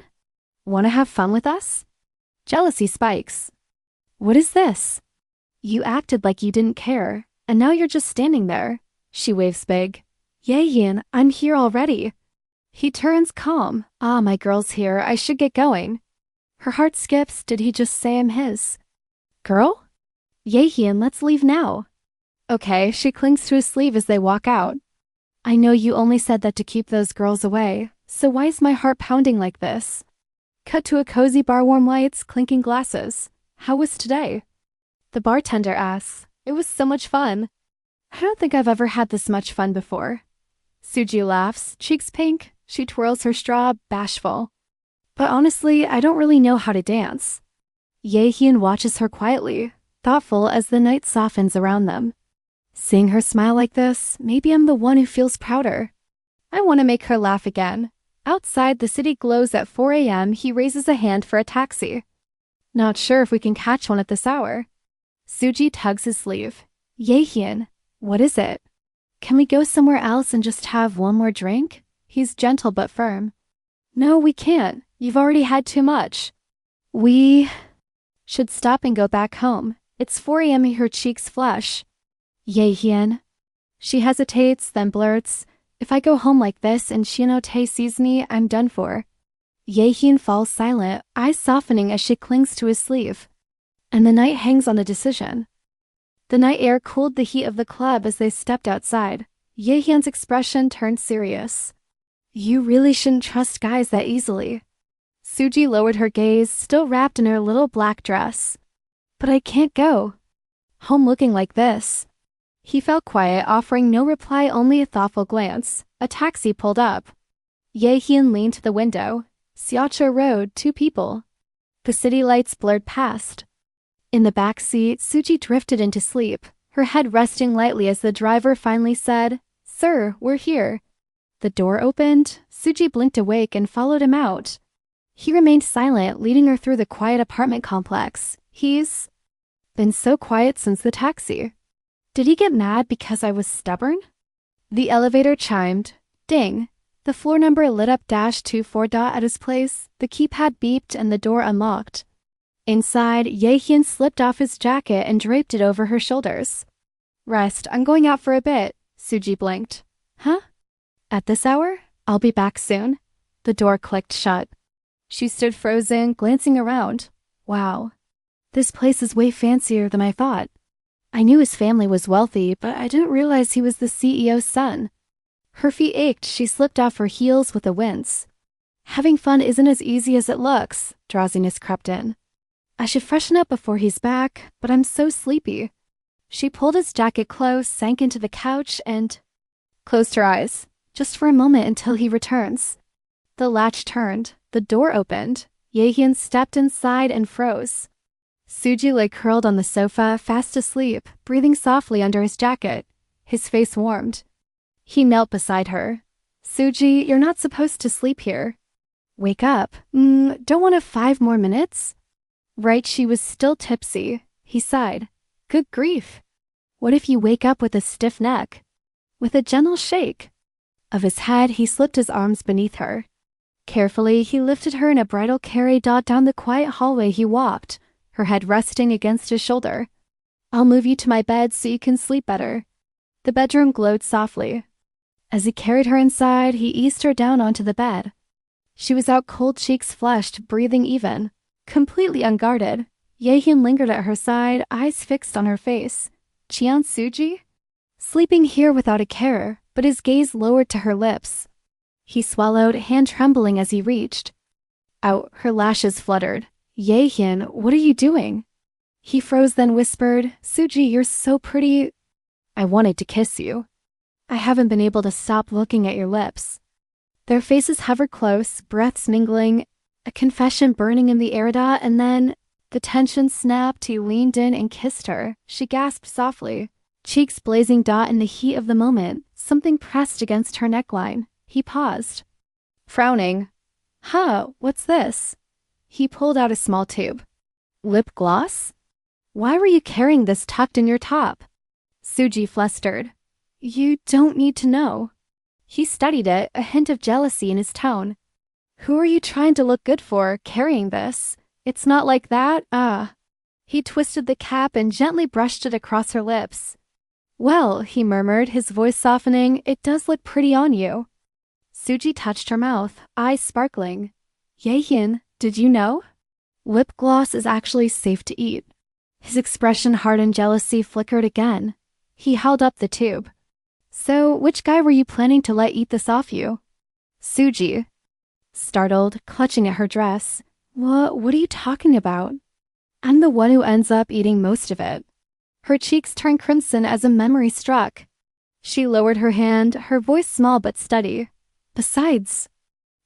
Want to have fun with us? Jealousy spikes. What is this? You acted like you didn't care, and now you're just standing there. She waves big. Jaehyeon, I'm here already. He turns calm. Ah, my girl's here. I should get going. Her heart skips. Did he just say I'm his girl? Jaehyeon, let's leave now. Okay, she clings to his sleeve as they walk out. I know you only said that to keep those girls away, so why is my heart pounding like this? Cut to a cozy bar, warm lights, clinking glasses. How was today? The bartender asks. It was so much fun. I don't think I've ever had this much fun before. Suji laughs, cheeks pink. She twirls her straw, bashful. But honestly, I don't really know how to dance. Jaehyeon watches her quietly, thoughtful as the night softens around them. Seeing her smile like this, maybe I'm the one who feels prouder. I want to make her laugh again. Outside, the city glows at 4 a.m. He raises a hand for a taxi. Not sure if we can catch one at this hour. Suji tugs his sleeve. Jaehyeon, what is it? Can we go somewhere else and just have one more drink? He's gentle but firm. No, we can't. You've already had too much. We should stop and go back home. It's 4 a.m. Her cheeks flush. Jaehyeon. She hesitates, then blurts, If I go home like this and Shinote sees me, I'm done for. Jaehyeon falls silent, eyes softening as she clings to his sleeve. And the night hangs on a decision. The night air cooled the heat of the club as they stepped outside. Jaehyun's expression turned serious. You really shouldn't trust guys that easily. Suji lowered her gaze, still wrapped in her little black dress. But I can't go. Home looking like this. He fell quiet, offering no reply, only a thoughtful glance. A taxi pulled up. Jaehyeon leaned to the window. Seoul Road, 2 people. The city lights blurred past. In the back seat, Suji drifted into sleep, her head resting lightly as the driver finally said, Sir, we're here. The door opened. Suji blinked awake and followed him out. He remained silent, leading her through the quiet apartment complex. He's been so quiet since the taxi. Did he get mad because I was stubborn? The elevator chimed. Ding. The floor number lit up -24 at his place. The keypad beeped and the door unlocked. Inside, Jaehyeon slipped off his jacket and draped it over her shoulders. Rest, I'm going out for a bit. Suji blinked. Huh? At this hour? I'll be back soon. The door clicked shut. She stood frozen, glancing around. Wow. This place is way fancier than I thought. I knew his family was wealthy, but I didn't realize he was the CEO's son. Her feet ached. She slipped off her heels with a wince. Having fun isn't as easy as it looks. Drowsiness crept in. I should freshen up before he's back, but I'm so sleepy. She pulled his jacket close, sank into the couch, and closed her eyes, just for a moment until he returns. The latch turned. The door opened. Jaehyeon stepped inside and froze. Suji lay curled on the sofa, fast asleep, breathing softly under his jacket. His face warmed. He knelt beside her. Suji, you're not supposed to sleep here. Wake up. Don't want 5 more minutes? Right, she was still tipsy. He sighed. Good grief. What if you wake up with a stiff neck? With a gentle shake of his head, he slipped his arms beneath her. Carefully, he lifted her in a bridal carry down the quiet hallway he walked, her head resting against his shoulder. I'll move you to my bed so you can sleep better. The bedroom glowed softly. As he carried her inside, he eased her down onto the bed. She was out cold, cheeks flushed, breathing even. Completely unguarded, Jaehyeon lingered at her side, eyes fixed on her face. Cheon Suji? Sleeping here without a care, but his gaze lowered to her lips. He swallowed, hand trembling as he reached. Out, her lashes fluttered. Jaehyeon, what are you doing? He froze, then whispered, Suji, you're so pretty. I wanted to kiss you. I haven't been able to stop looking at your lips. Their faces hovered close, breaths mingling, a confession burning in the air, and then the tension snapped. He leaned in and kissed her. She gasped softly, cheeks blazing. In the heat of the moment, something pressed against her neckline. He paused, frowning. Huh, what's this? He pulled out a small tube. Lip gloss? Why were you carrying this tucked in your top? Suji flustered. You don't need to know. He studied it, a hint of jealousy in his tone. Who are you trying to look good for, carrying this? It's not like that, He twisted the cap and gently brushed it across her lips. Well, he murmured, his voice softening, it does look pretty on you. Suji touched her mouth, eyes sparkling. Jaehyeon, did you know? Lip gloss is actually safe to eat. His expression hardened. Jealousy flickered again. He held up the tube. So, which guy were you planning to let eat this off you? Suji. Startled, clutching at her dress. What are you talking about? I'm the one who ends up eating most of it. Her cheeks turned crimson as a memory struck. She lowered her hand, her voice small but steady. Besides,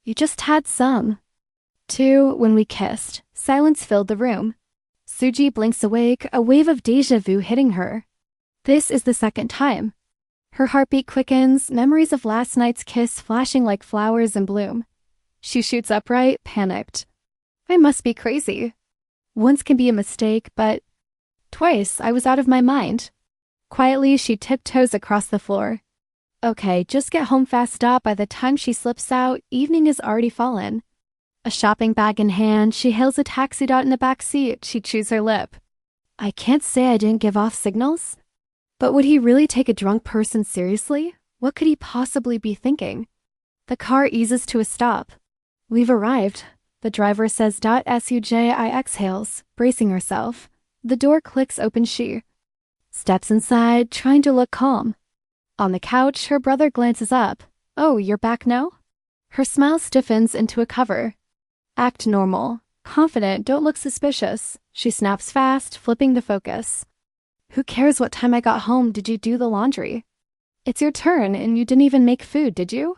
you just had some. Too, when we kissed. Silence filled the room. Suji blinks awake, a wave of déjà vu hitting her. This is the second time. Her heartbeat quickens, memories of last night's kiss flashing like flowers in bloom. She shoots upright, panicked. I must be crazy. Once can be a mistake, but twice I was out of my mind. Quietly, she tiptoes across the floor. Okay, just get home fast. By the time she slips out, evening has already fallen. A shopping bag in hand, she hails a taxi. In the back seat, she chews her lip. I can't say I didn't give off signals. But would he really take a drunk person seriously? What could he possibly be thinking? The car eases to a stop. We've arrived, the driver says. Suji exhales, bracing herself. The door clicks open. She steps inside, trying to look calm. On the couch, her brother glances up. Oh, you're back now? Her smile stiffens into a cover. Act normal. Confident, don't look suspicious. She snaps fast, flipping the focus. Who cares what time I got home? Did you do the laundry? It's your turn, and you didn't even make food, did you?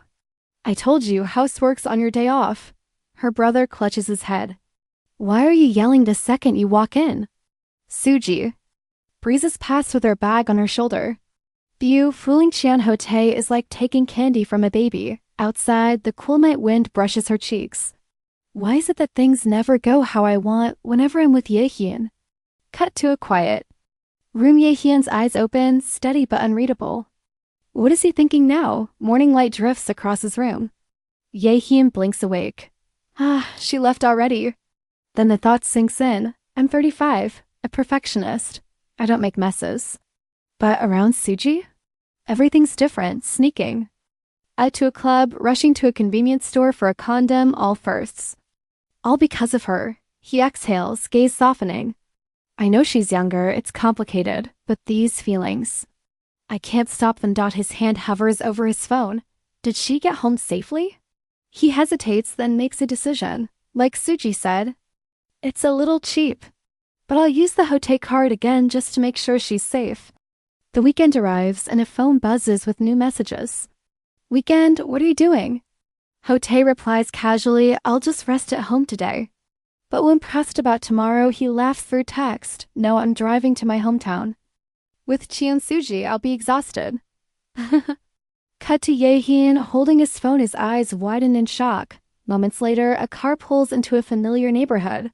I told you, housework's on your day off. Her brother clutches his head. Why are you yelling the second you walk in? Suji breezes past with her bag on her shoulder. Fooling Chian Hote is like taking candy from a baby. Outside, the cool night wind brushes her cheeks. Why is it that things never go how I want whenever I'm with Jaehyeon? Cut to a quiet room. Jaehyeon's eyes open, steady but unreadable. What is he thinking now? Morning light drifts across his room. Jaehyeon blinks awake. She left already. Then the thought sinks in. I'm 35, a perfectionist. I don't make messes. But around Suji? Everything's different, sneaking. Out to a club, rushing to a convenience store for a condom, all firsts. All because of her. He exhales, gaze softening. I know she's younger, it's complicated, but these feelings. I can't stop them. His hand hovers over his phone. Did she get home safely? He hesitates, then makes a decision. Like Suji said, it's a little cheap. But I'll use the Hote card again just to make sure she's safe. The weekend arrives and a phone buzzes with new messages. Weekend, what are you doing? Hote replies casually, I'll just rest at home today. But when pressed about tomorrow, he laughs through text. No, I'm driving to my hometown. With Cheon Suji, I'll be exhausted. Cut to Jaehyeon holding his phone, his eyes widen in shock. Moments later, a car pulls into a familiar neighborhood.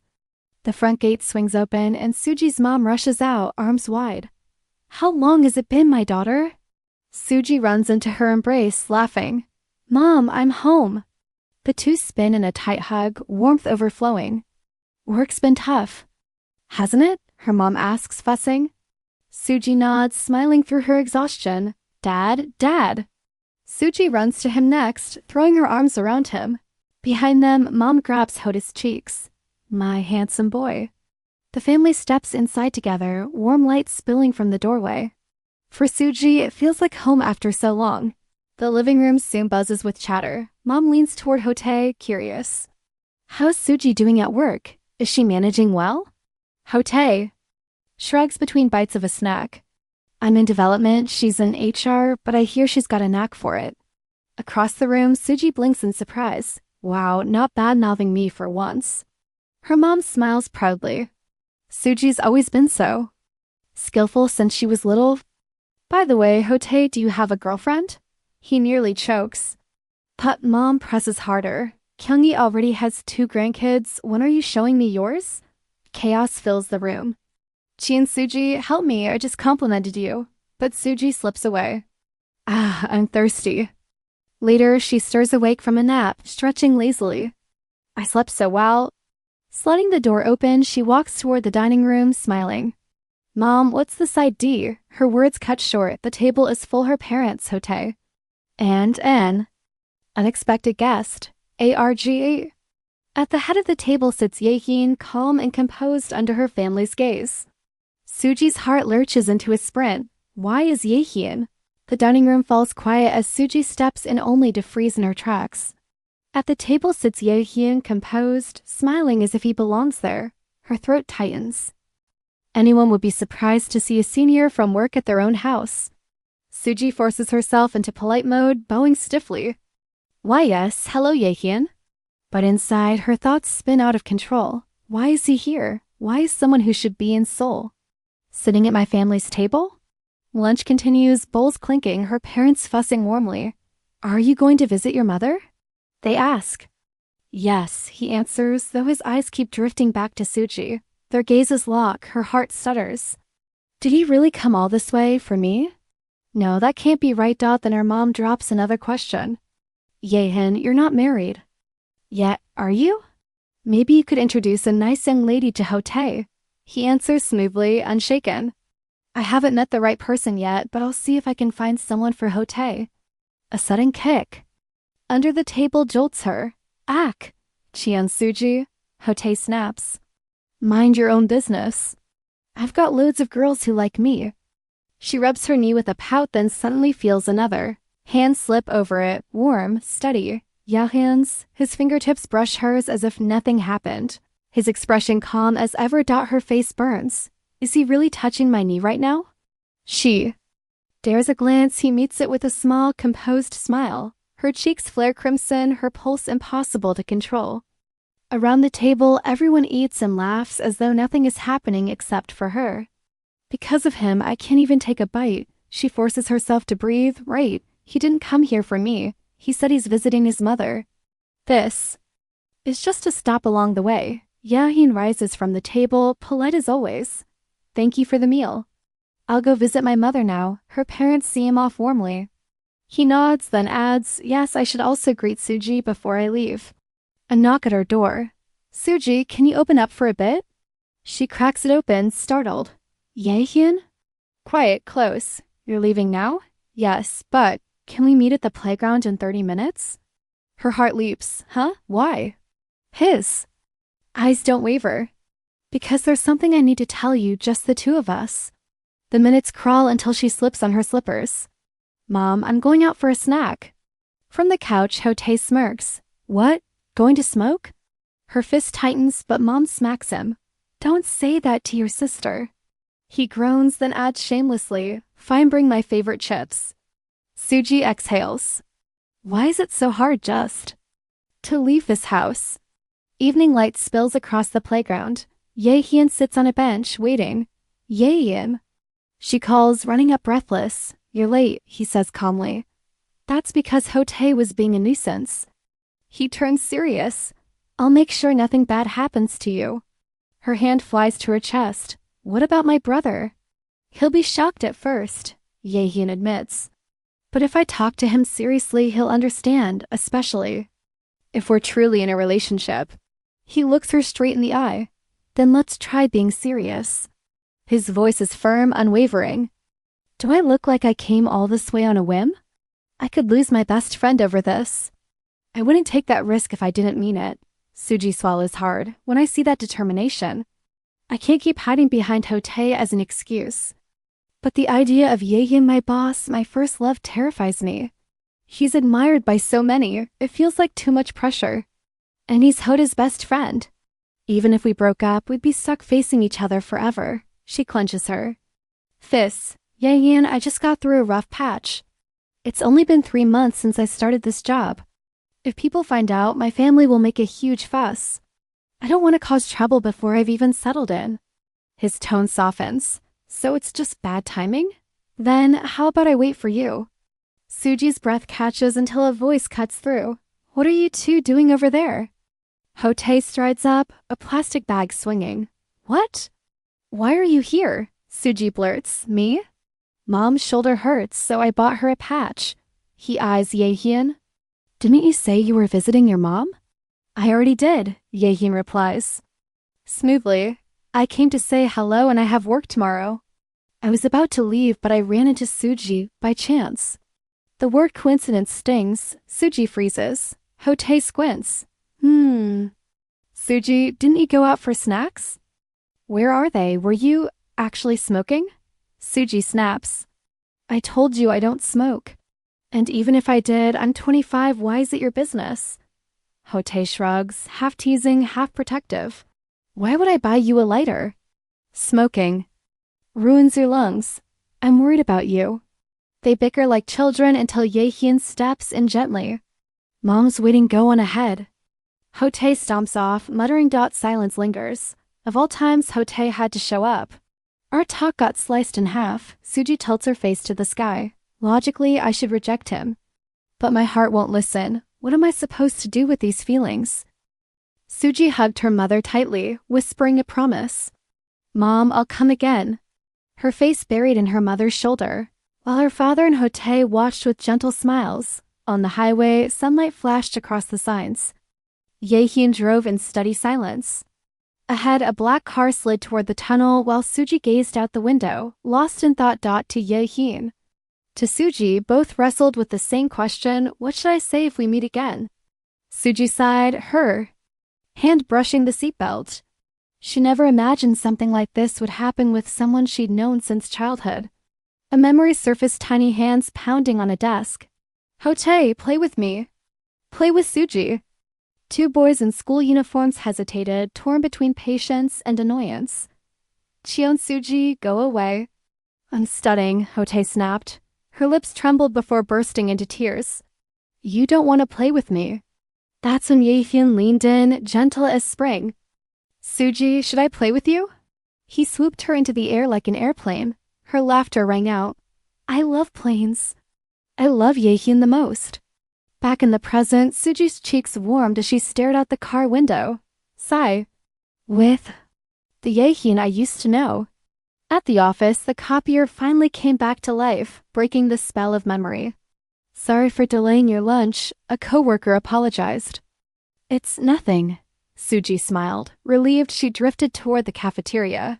The front gate swings open and Suji's mom rushes out, arms wide. How long has it been, my daughter? Suji runs into her embrace, laughing. Mom, I'm home. The two spin in a tight hug, warmth overflowing. Work's been tough. Hasn't it? Her mom asks, fussing. Suji nods, smiling through her exhaustion. Dad, Dad. Suji runs to him next, throwing her arms around him. Behind them, Mom grabs Hota's cheeks. My handsome boy. The family steps inside together, warm light spilling from the doorway. For Suji, it feels like home after so long. The living room soon buzzes with chatter. Mom leans toward Hote, curious. How's Suji doing at work? Is she managing well? Hote shrugs between bites of a snack. I'm in development, she's in HR, but I hear she's got a knack for it. Across the room, Suji blinks in surprise. Wow, not bad-mouthing me for once. Her mom smiles proudly. Suji's always been so. Skillful since she was little. By the way, Hote, do you have a girlfriend? He nearly chokes. But Mom presses harder. Kyungi already has 2 grandkids. When are you showing me yours? Chaos fills the room. Cheon Suji, help me, I just complimented you. But Suji slips away. I'm thirsty. Later, she stirs awake from a nap, stretching lazily. I slept so well. Sliding the door open, she walks toward the dining room, smiling. Mom, what's the side D? Her words cut short. The table is full. Her parents, Hote. And an unexpected guest, ARG. At the head of the table sits Jaehyeon, calm and composed under her family's gaze. Suji's heart lurches into a sprint. Why is Jaehyeon? The dining room falls quiet as Suji steps in only to freeze in her tracks. At the table sits Jaehyeon, composed, smiling as if he belongs there. Her throat tightens. Anyone would be surprised to see a senior from work at their own house. Suji forces herself into polite mode, bowing stiffly. Why yes, hello Jaehyeon. But inside, her thoughts spin out of control. Why is he here? Why is someone who should be in Seoul sitting at my family's table? Lunch continues, bowls clinking, her parents fussing warmly. Are you going to visit your mother? They ask. Yes, he answers, though his eyes keep drifting back to Suji. Their gazes lock, her heart stutters. Did he really come all this way for me? No, that can't be right. Then her mom drops another question. Jaehyeon, you're not married. Yet, are you? Maybe you could introduce a nice young lady to Hote. He answers smoothly, unshaken. I haven't met the right person yet, but I'll see if I can find someone for Hote. A sudden kick. Under the table jolts her. Ack! Cheon Suji. Hotae snaps. Mind your own business. I've got loads of girls who like me. She rubs her knee with a pout, then suddenly feels another. Hands slip over it, warm, steady. Jaehyeon's. His fingertips brush hers as if nothing happened. His expression calm as ever. Her face burns. Is he really touching my knee right now? She dares a glance. He meets it with a small, composed smile. Her cheeks flare crimson, her pulse impossible to control. Around the table, everyone eats and laughs as though nothing is happening except for her. Because of him, I can't even take a bite. She forces herself to breathe. Right, he didn't come here for me. He said he's visiting his mother. This is just a stop along the way. Jaehyeon rises from the table, polite as always. Thank you for the meal. I'll go visit my mother now. Her parents see him off warmly. He nods, then adds, yes, I should also greet Suji before I leave. A knock at her door. Suji, can you open up for a bit? She cracks it open, startled. Jaehyeon? Quiet, close. You're leaving now? Yes, but can we meet at the playground in 30 minutes? Her heart leaps. Huh? Why? His eyes don't waver. Because there's something I need to tell you, just the two of us. The minutes crawl until she slips on her slippers. Mom, I'm going out for a snack. From the couch, Hotae smirks. What? Going to smoke? Her fist tightens, but Mom smacks him. Don't say that to your sister. He groans, then adds shamelessly, fine, bring my favorite chips. Suji exhales. Why is it so hard just to leave this house? Evening light spills across the playground. Jaehyeon sits on a bench, waiting. Jaehyeon. She calls, running up breathless. You're late, he says calmly. That's because Hotae was being a nuisance. He turns serious. I'll make sure nothing bad happens to you. Her hand flies to her chest. What about my brother? He'll be shocked at first, Jaehyeon admits. But if I talk to him seriously, he'll understand, especially if we're truly in a relationship. He looks her straight in the eye. Then let's try being serious. His voice is firm, unwavering. Do I look like I came all this way on a whim? I could lose my best friend over this. I wouldn't take that risk if I didn't mean it. Suji swallows hard. When I see that determination, I can't keep hiding behind Hotae as an excuse. But the idea of Jaehyeon, my boss, my first love, terrifies me. He's admired by so many. It feels like too much pressure. And he's Hotae's best friend. Even if we broke up, we'd be stuck facing each other forever. She clenches her fists. Jaehyeon, I just got through a rough patch. It's only been 3 months since I started this job. If people find out, my family will make a huge fuss. I don't want to cause trouble before I've even settled in. His tone softens. So it's just bad timing? Then how about I wait for you? Suji's breath catches until a voice cuts through. What are you two doing over there? Hotae strides up, a plastic bag swinging. What? Why are you here? Suji blurts. Me? Mom's shoulder hurts, so I bought her a patch. He eyes Jaehyeon. Didn't you say you were visiting your mom? I already did, Jaehyeon replies. Smoothly. I came to say hello and I have work tomorrow. I was about to leave, but I ran into Suji by chance. The word coincidence stings. Suji freezes. Hotae squints. Suji, didn't you go out for snacks? Where are they? Were you actually smoking? Suji snaps. I told you I don't smoke. And even if I did, I'm 25. Why is it your business? Hotae shrugs, half teasing, half protective. Why would I buy you a lighter? Smoking ruins your lungs. I'm worried about you. They bicker like children until Jaehyeon steps in gently. Mom's waiting, go on ahead. Hotae stomps off, muttering. Silence lingers. Of all times, Hotae had to show up. Our talk got sliced in half. Suji tilts her face to the sky. Logically, I should reject him. But my heart won't listen. What am I supposed to do with these feelings? Suji hugged her mother tightly, whispering a promise. Mom, I'll come again. Her face buried in her mother's shoulder, while her father and Hotae watched with gentle smiles. On the highway, sunlight flashed across the signs. Jaehyeon drove in steady silence. Ahead, a black car slid toward the tunnel while Suji gazed out the window, lost in thought. To Jaehyeon. To Suji, both wrestled with the same question, what should I say if we meet again? Suji sighed, her hand brushing the seatbelt. She never imagined something like this would happen with someone she'd known since childhood. A memory surfaced, tiny hands pounding on a desk. Hotae, play with me. Play with Suji. Two boys in school uniforms hesitated, torn between patience and annoyance. Cheon, Suji, go away. I'm studying, Hotae snapped. Her lips trembled before bursting into tears. You don't want to play with me. That's when Jaehyeon leaned in, gentle as spring. Suji, should I play with you? He swooped her into the air like an airplane. Her laughter rang out. I love planes. I love Jaehyeon the most. Back in the present, Suji's cheeks warmed as she stared out the car window. Sigh. With the Jaehyeon I used to know. At the office, the copier finally came back to life, breaking the spell of memory. Sorry for delaying your lunch, a coworker apologized. It's nothing. Suji smiled, relieved. She drifted toward the cafeteria.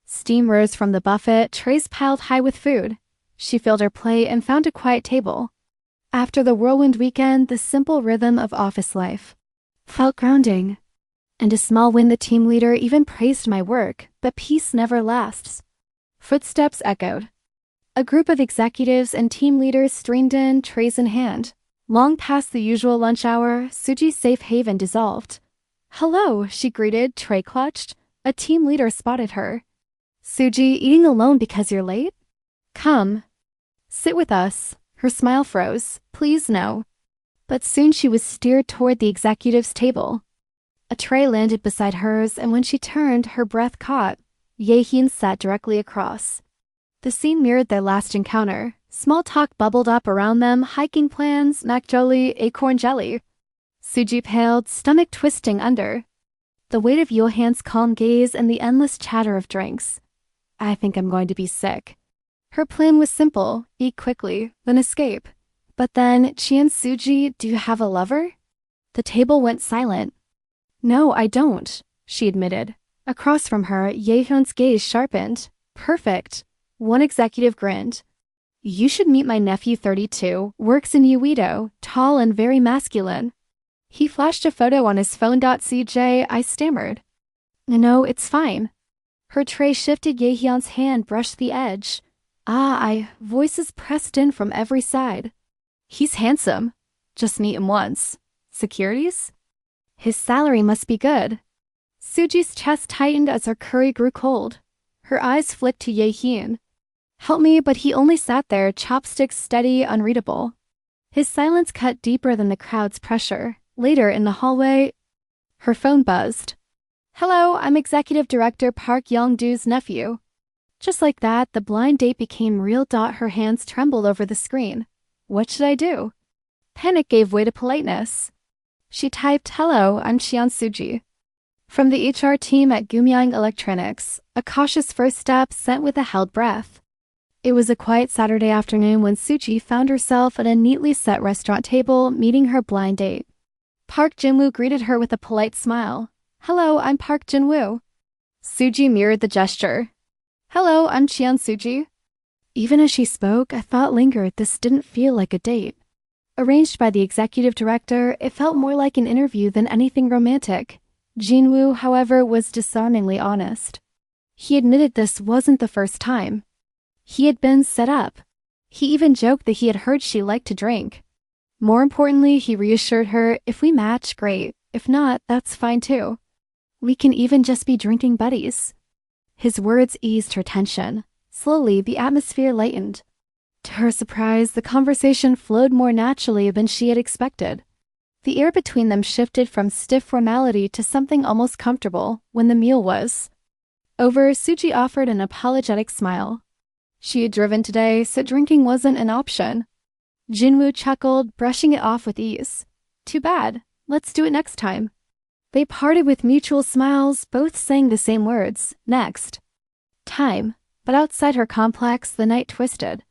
Steam rose from the buffet, trays piled high with food. She filled her plate and found a quiet table. After the whirlwind weekend, the simple rhythm of office life felt grounding. And a small win, the team leader even praised my work, but peace never lasts. Footsteps echoed. A group of executives and team leaders streamed in, trays in hand. Long past the usual lunch hour, Suji's safe haven dissolved. Hello, she greeted, tray clutched. A team leader spotted her. Suji, eating alone because you're late? Come. Sit with us. Her smile froze. Please no. But soon she was steered toward the executive's table. A tray landed beside hers, and when she turned, her breath caught. Jaehyeon sat directly across. The scene mirrored their last encounter. Small talk bubbled up around them, hiking plans, makgeolli, acorn jelly. Suji paled, stomach twisting under. The weight of Johan's calm gaze and the endless chatter of drinks. I think I'm going to be sick. Her plan was simple, eat quickly, then escape. But then, Cheon, Suji, do you have a lover? The table went silent. No, I don't, she admitted. Across from her, Jaehyun's gaze sharpened. Perfect. One executive grinned. You should meet my nephew, 32, works in Uedo, tall and very masculine. He flashed a photo on his phone. CJ, I stammered. No, it's fine. Her tray shifted. Jaehyun's hand brushed the edge. Voices pressed in from every side. He's handsome. Just meet him once. Securities? His salary must be good. Suji's chest tightened as her curry grew cold. Her eyes flicked to Jaehyeon. Help me, but he only sat there, chopsticks steady, unreadable. His silence cut deeper than the crowd's pressure. Later, in the hallway, her phone buzzed. Hello, I'm Executive Director Park Young-doo's nephew. Just like that, the blind date became real. Her hands trembled over the screen. What should I do? Panic gave way to politeness. She typed, Hello, I'm Cheon Suji. From the HR team at Gumyang Electronics, a cautious first step sent with a held breath. It was a quiet Saturday afternoon when Suji found herself at a neatly set restaurant table meeting her blind date. Park Jinwoo greeted her with a polite smile. Hello, I'm Park Jinwoo. Suji mirrored the gesture. Hello, I'm Cheon Suji. Even as she spoke, a thought lingered. This didn't feel like a date. Arranged by the executive director, it felt more like an interview than anything romantic. Jinwoo, however, was disarmingly honest. He admitted this wasn't the first time. He had been set up. He even joked that he had heard she liked to drink. More importantly, he reassured her, if we match, great. If not, that's fine too. We can even just be drinking buddies. His words eased her tension. Slowly, the atmosphere lightened. To her surprise, the conversation flowed more naturally than she had expected. The air between them shifted from stiff formality to something almost comfortable. When the meal was over, Suji offered an apologetic smile. She had driven today, so drinking wasn't an option. Jinwoo chuckled, brushing it off with ease. Too bad. Let's do it next time. They parted with mutual smiles, both saying the same words, next time. But outside her complex, the night twisted.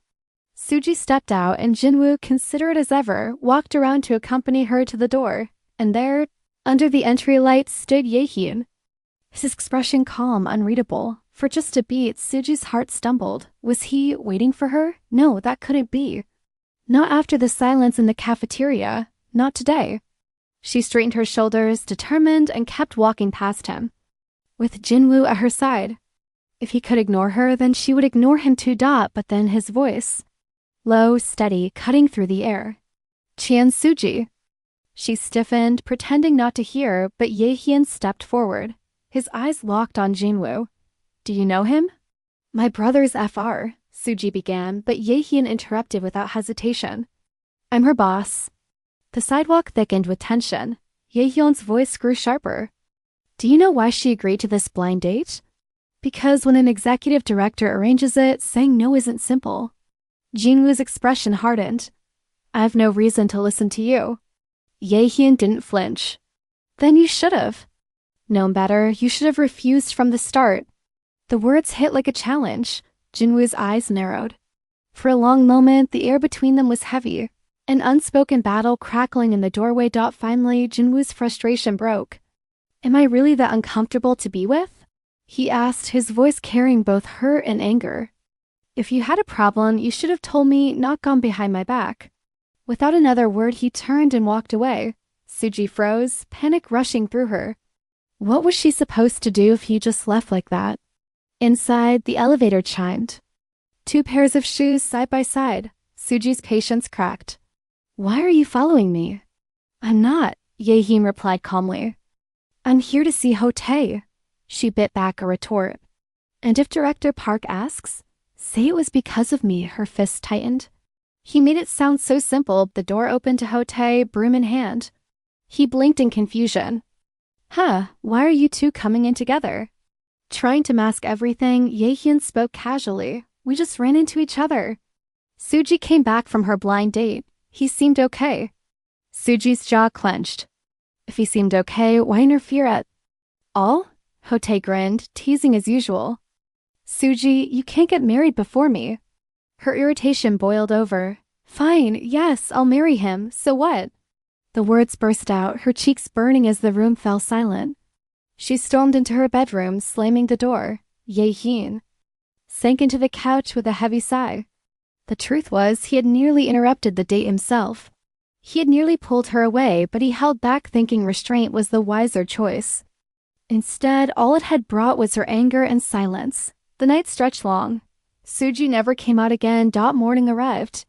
Suji stepped out, and Jinwoo, considerate as ever, walked around to accompany her to the door. And there, under the entry light, stood Jaehyeon. His expression calm, unreadable. For just a beat, Suji's heart stumbled. Was he waiting for her? No, that couldn't be. Not after the silence in the cafeteria. Not today. She straightened her shoulders, determined, and kept walking past him, with Jinwoo at her side. If he could ignore her, then she would ignore him too. But then his voice. Low, steady, cutting through the air. Chan Suji. She stiffened, pretending not to hear, but Jaehyeon stepped forward. His eyes locked on Jinwoo. Do you know him? My brother's FR, Suji began, but Jaehyeon interrupted without hesitation. I'm her boss. The sidewalk thickened with tension. Jaehyeon's voice grew sharper. Do you know why she agreed to this blind date? Because when an executive director arranges it, saying no isn't simple. Jinwoo's expression hardened. I've no reason to listen to you. Jaehyeon didn't flinch. Then you should have. Known better, you should have refused from the start. The words hit like a challenge. Jinwoo's eyes narrowed. For a long moment, the air between them was heavy. An unspoken battle crackling in the doorway. Finally, Jinwoo's frustration broke. Am I really that uncomfortable to be with? He asked, his voice carrying both hurt and anger. If you had a problem, you should have told me, not gone behind my back. Without another word, he turned and walked away. Suji froze, panic rushing through her. What was she supposed to do if he just left like that? Inside, the elevator chimed. 2 pairs of shoes side by side. Suji's patience cracked. Why are you following me? I'm not, Jaehyeon replied calmly. I'm here to see Hotae. She bit back a retort. And if Director Park asks, say it was because of me, her fist tightened. He made it sound so simple. The door opened to Hotae, broom in hand. He blinked in confusion. Why are you two coming in together? Trying to mask everything, Jaehyeon spoke casually. We just ran into each other. Suji came back from her blind date. He seemed okay. Suji's jaw clenched. If he seemed okay, why interfere at all? Hotae grinned, teasing as usual. Suji, you can't get married before me. Her irritation boiled over. Fine, yes, I'll marry him, so what? The words burst out, her cheeks burning as the room fell silent. She stormed into her bedroom, slamming the door. Jaehyeon sank into the couch with a heavy sigh. The truth was, he had nearly interrupted the date himself. He had nearly pulled her away, but he held back, thinking restraint was the wiser choice. Instead, all it had brought was her anger and silence. The night stretched long. Suji never came out again. Morning arrived.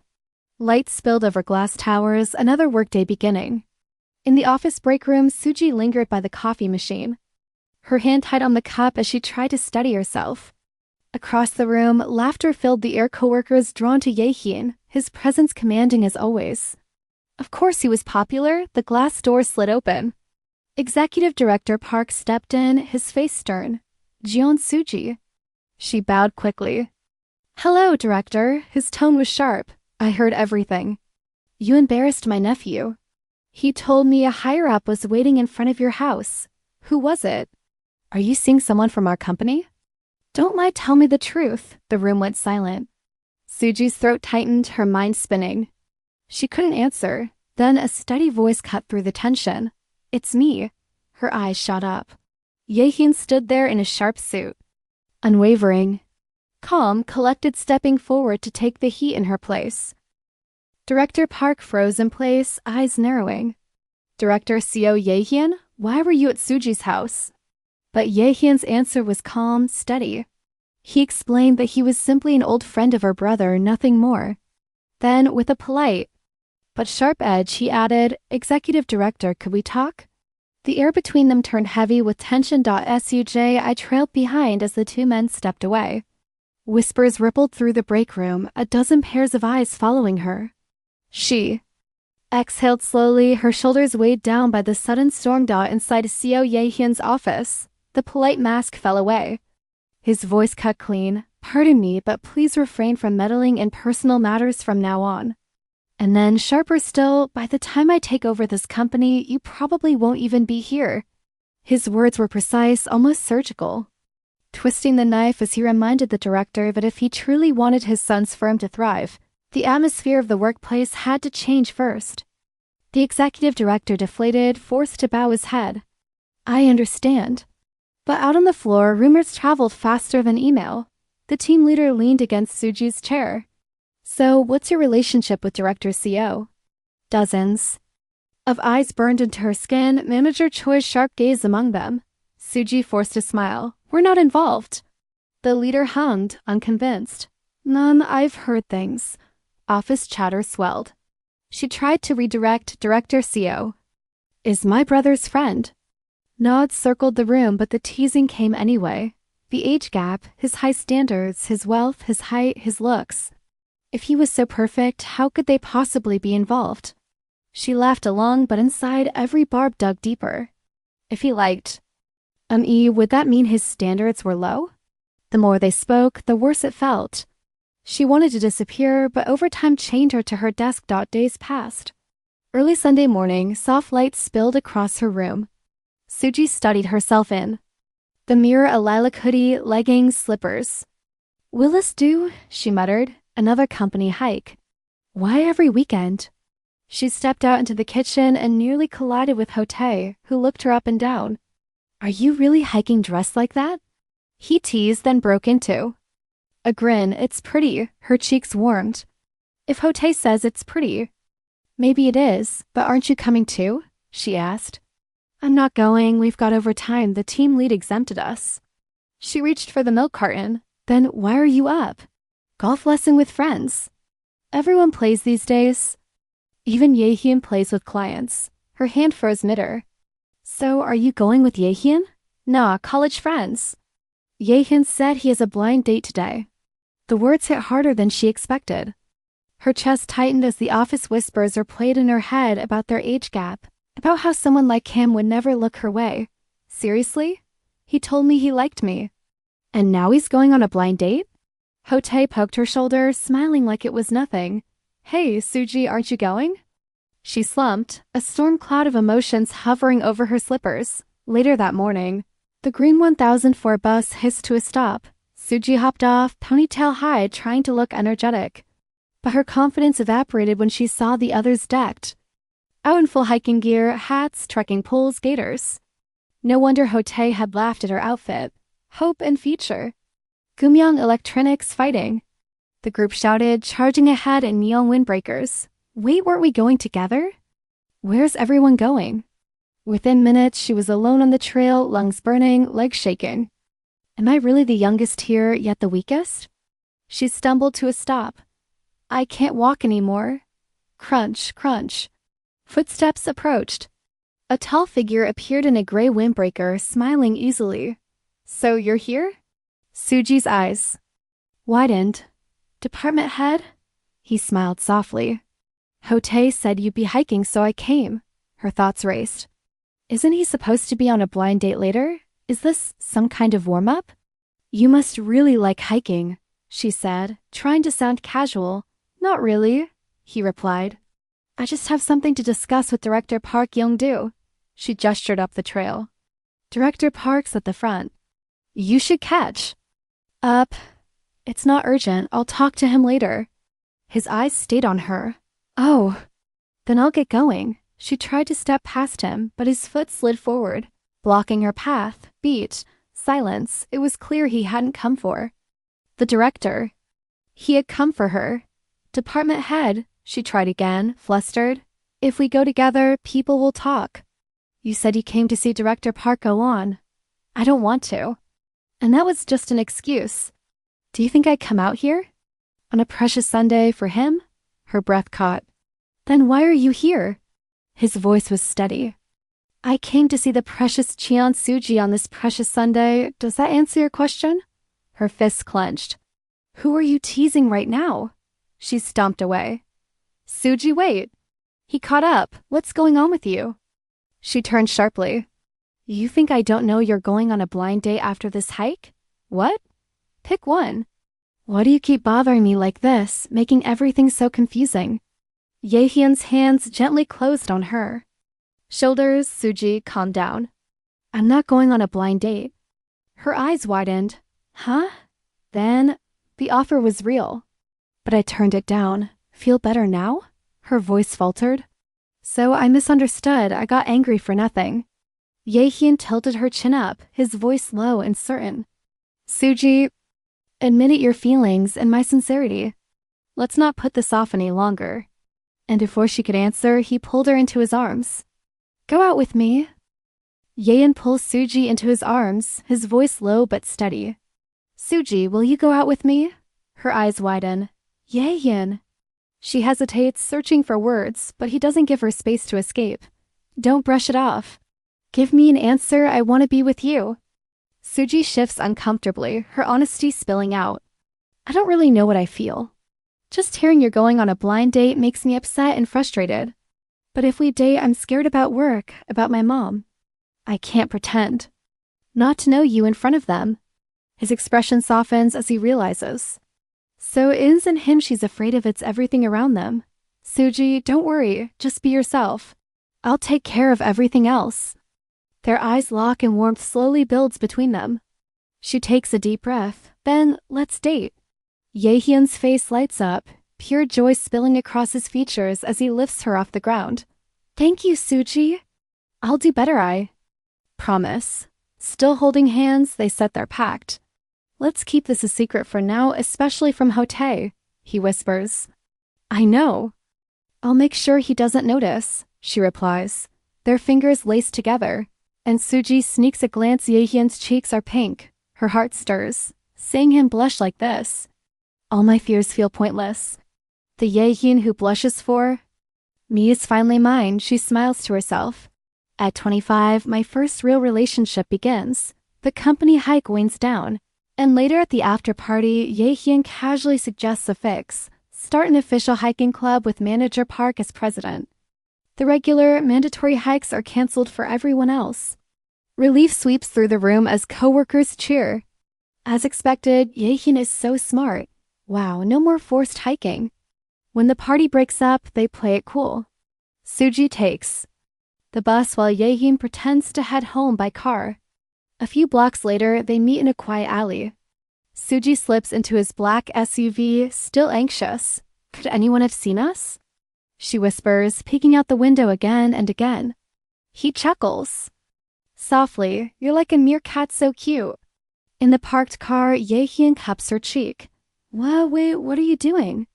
Lights spilled over glass towers, another workday beginning. In the office break room, Suji lingered by the coffee machine, her hand tight on the cup as she tried to steady herself. Across the room, laughter filled the air. Coworkers drawn to Jaehyeon, his presence commanding as always. Of course he was popular. The glass door slid open. Executive Director Park stepped in, his face stern. Jeon Suji. She bowed quickly. Hello, Director. His tone was sharp. I heard everything. You embarrassed my nephew. He told me a higher-up was waiting in front of your house. Who was it? Are you seeing someone from our company? Don't lie, tell me the truth. The room went silent. Suji's throat tightened, her mind spinning. She couldn't answer. Then a steady voice cut through the tension. It's me. Her eyes shot up. Jaehyeon stood there in a sharp suit. Unwavering. Calm, collected, stepping forward to take the heat in her place. Director Park froze in place, eyes narrowing. Director Seo Jaehyeon, why were you at Suji's house? But Jaehyun's answer was calm, steady. He explained that he was simply an old friend of her brother, nothing more. Then, with a polite but sharp edge, he added, Executive Director, could we talk? The air between them turned heavy with tension. Suj, I trailed behind as the two men stepped away. Whispers rippled through the break room, a dozen pairs of eyes following her. She exhaled slowly, her shoulders weighed down by the sudden storm. Inside Seo Jaehyun's office, the polite mask fell away. His voice cut clean. Pardon me, but please refrain from meddling in personal matters from now on. And then, sharper still, by the time I take over this company, you probably won't even be here. His words were precise, almost surgical, twisting the knife as he reminded the director that if he truly wanted his son's firm to thrive, the atmosphere of the workplace had to change first. The executive director deflated, forced to bow his head. I understand. But out on the floor, rumors traveled faster than email. The team leader leaned against Suji's chair. So, what's your relationship with Director CO? Dozens of eyes burned into her skin, Manager Choi's sharp gaze among them. Suji forced a smile. We're not involved. The leader hummed, unconvinced. None, I've heard things. Office chatter swelled. She tried to redirect Director CO. Is my brother's friend? Nods circled the room, but the teasing came anyway. The age gap, his high standards, his wealth, his height, his looks. If he was so perfect, how could they possibly be involved? She laughed along, but inside, every barb dug deeper. If he liked would that mean his standards were low? The more they spoke, the worse it felt. She wanted to disappear, but overtime chained her to her desk. Days passed. Early Sunday morning, soft light spilled across her room. Suji studied herself in the mirror, a lilac hoodie, leggings, slippers. Will this do? She muttered. Another company hike. Why every weekend? She stepped out into the kitchen and nearly collided with Hotae, who looked her up and down. Are you really hiking dressed like that? He teased, then broke into a grin. It's pretty. Her cheeks warmed. If Hotae says it's pretty. Maybe it is, but aren't you coming too? She asked. I'm not going. We've got overtime. The team lead exempted us. She reached for the milk carton. Then why are you up? Golf lesson with friends. Everyone plays these days. Even Jaehyeon plays with clients. Her hand froze mid-air. So are you going with Jaehyeon? Nah, college friends. Jaehyeon said he has a blind date today. The words hit harder than she expected. Her chest tightened as the office whispers replayed in her head about their age gap, about how someone like him would never look her way. Seriously? He told me he liked me. And now he's going on a blind date? Hotae poked her shoulder, smiling like it was nothing. Hey, Suji, aren't you going? She slumped, a storm cloud of emotions hovering over her slippers. Later that morning, the green 1004 bus hissed to a stop. Suji hopped off, ponytail high, trying to look energetic. But her confidence evaporated when she saw the others decked out in full hiking gear, hats, trekking poles, gaiters. No wonder Hotae had laughed at her outfit. Hope and feature. Gumyang Electronics fighting. The group shouted, charging ahead in neon windbreakers. Wait, weren't we going together? Where's everyone going? Within minutes, she was alone on the trail, lungs burning, legs shaking. Am I really the youngest here, yet the weakest? She stumbled to a stop. I can't walk anymore. Crunch, crunch. Footsteps approached. A tall figure appeared in a gray windbreaker, smiling easily. So you're here? Suji's eyes widened. Department head? He smiled softly. Hotae said you'd be hiking, so I came. Her thoughts raced. Isn't he supposed to be on a blind date later? Is this some kind of warm-up? You must really like hiking, she said, trying to sound casual. Not really, he replied. I just have something to discuss with Director Park Young-do. She gestured up the trail. Director Park's at the front. You should catch up. It's not urgent. I'll talk to him later. His eyes stayed on her. Oh, then I'll get going. She tried to step past him, but his foot slid forward, blocking her path. Beat. Silence. It was clear he hadn't come for the director. He had come for her. Department head, she tried again, flustered. If we go together, people will talk. You said you came to see Director Park go on. I don't want to. And that was just an excuse. Do you think I'd come out here? On a precious Sunday for him? Her breath caught. Then why are you here? His voice was steady. I came to see the precious Cheon Suji on this precious Sunday. Does that answer your question? Her fists clenched. Who are you teasing right now? She stomped away. Suji, wait. He caught up. What's going on with you? She turned sharply. You think I don't know you're going on a blind date after this hike? What? Pick one. Why do you keep bothering me like this, making everything so confusing? Jaehyun's hands gently closed on her shoulders. Suji, calm down. I'm not going on a blind date. Her eyes widened. Huh? Then, the offer was real. But I turned it down. Feel better now? Her voice faltered. So I misunderstood. I got angry for nothing. Jaehyeon tilted her chin up, his voice low and certain. Suji, admit your feelings and my sincerity. Let's not put this off any longer. And before she could answer, he pulled her into his arms. Go out with me. Jaehyeon pulls Suji into his arms, his voice low but steady. Suji, will you go out with me? Her eyes widen. Jaehyeon. She hesitates, searching for words, but he doesn't give her space to escape. Don't brush it off. Give me an answer, I want to be with you. Suji shifts uncomfortably, her honesty spilling out. I don't really know what I feel. Just hearing you're going on a blind date makes me upset and frustrated. But if we date, I'm scared about work, about my mom. I can't pretend. Not to know you in front of them. His expression softens as he realizes. So it isn't him she's afraid of, it's everything around them. Suji, don't worry, just be yourself. I'll take care of everything else. Their eyes lock and warmth slowly builds between them. She takes a deep breath. Then, let's date. Jaehyun's face lights up, pure joy spilling across his features as he lifts her off the ground. Thank you, Suji. I'll do better, I promise. Still holding hands, they set their pact. Let's keep this a secret for now, especially from Hotae, he whispers. I know. I'll make sure he doesn't notice, she replies. Their fingers lace together, and Suji sneaks a glance. Jaehyun's cheeks are pink. Her heart stirs. Seeing him blush like this. All my fears feel pointless. The Jaehyun who blushes for me is finally mine, she smiles to herself. At 25, my first real relationship begins. The company hike winds down, and later at the after party, Jaehyeon casually suggests a fix. Start an official hiking club with Manager Park as president. The regular, mandatory hikes are canceled for everyone else. Relief sweeps through the room as coworkers cheer. As expected, Jaehyeon is so smart. Wow, no more forced hiking. When the party breaks up, they play it cool. Suji takes the bus while Jaehyeon pretends to head home by car. A few blocks later, they meet in a quiet alley. Suji slips into his black SUV, still anxious. Could anyone have seen us? She whispers, peeking out the window again and again. He chuckles. Softly, you're like a meerkat, so cute. In the parked car, Jaehyeon cups her cheek. Wait, what are you doing?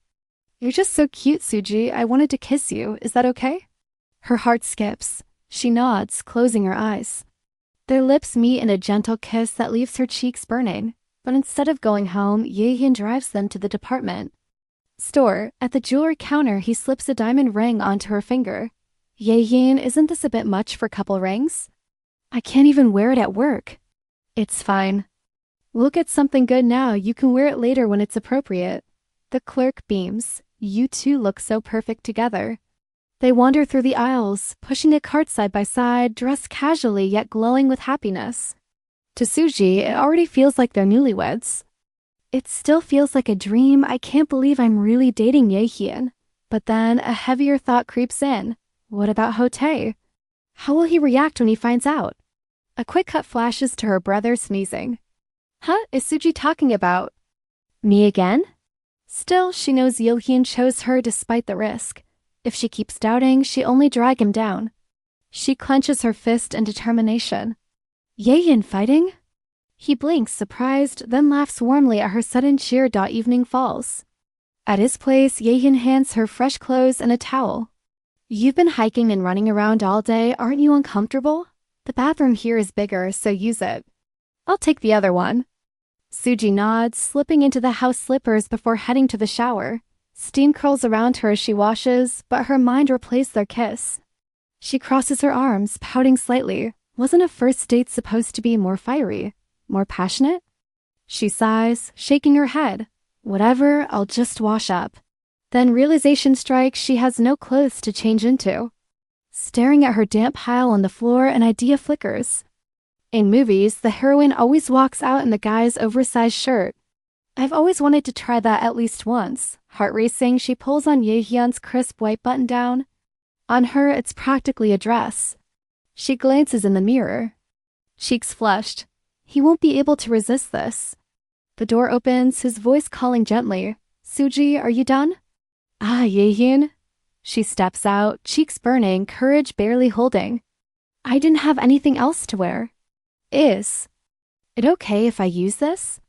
You're just so cute, Suji. I wanted to kiss you. Is that okay? Her heart skips. She nods, closing her eyes. Their lips meet in a gentle kiss that leaves her cheeks burning. But instead of going home, Jaehyeon drives them to the department store. At the jewelry counter, he slips a diamond ring onto her finger. Jaehyeon, isn't this a bit much for couple rings? I can't even wear it at work. It's fine. We'll get something good now. You can wear it later when it's appropriate. The clerk beams. You two look so perfect together. They wander through the aisles, pushing a cart side by side, dressed casually yet glowing with happiness. To Suji, it already feels like they're newlyweds. It still feels like a dream. I can't believe I'm really dating Jaehyeon. But then a heavier thought creeps in. What about Hotae? How will he react when he finds out? A quick cut flashes to her brother sneezing. Huh? Is Suji talking about me again? Still, she knows Jaehyeon chose her despite the risk. If she keeps doubting, she only drag him down. She clenches her fist in determination. Jaehyeon fighting? He blinks, surprised, then laughs warmly at her sudden cheer. Evening falls. At his place, Jaehyeon hands her fresh clothes and a towel. You've been hiking and running around all day, aren't you uncomfortable? The bathroom here is bigger, so use it. I'll take the other one. Suji nods, slipping into the house slippers before heading to the shower. Steam curls around her as she washes, but her mind replays their kiss. She crosses her arms, pouting slightly. Wasn't a first date supposed to be more fiery, more passionate? She sighs, shaking her head. Whatever, I'll just wash up. Then realization strikes she has no clothes to change into. Staring at her damp pile on the floor, an idea flickers. In movies, the heroine always walks out in the guy's oversized shirt. I've always wanted to try that at least once. Heart racing, she pulls on Jaehyun's crisp white button-down. On her, it's practically a dress. She glances in the mirror. Cheeks flushed. He won't be able to resist this. The door opens, his voice calling gently. Suji, are you done? Ah, Jaehyeon. She steps out, cheeks burning, courage barely holding. I didn't have anything else to wear. Is it okay if I use this?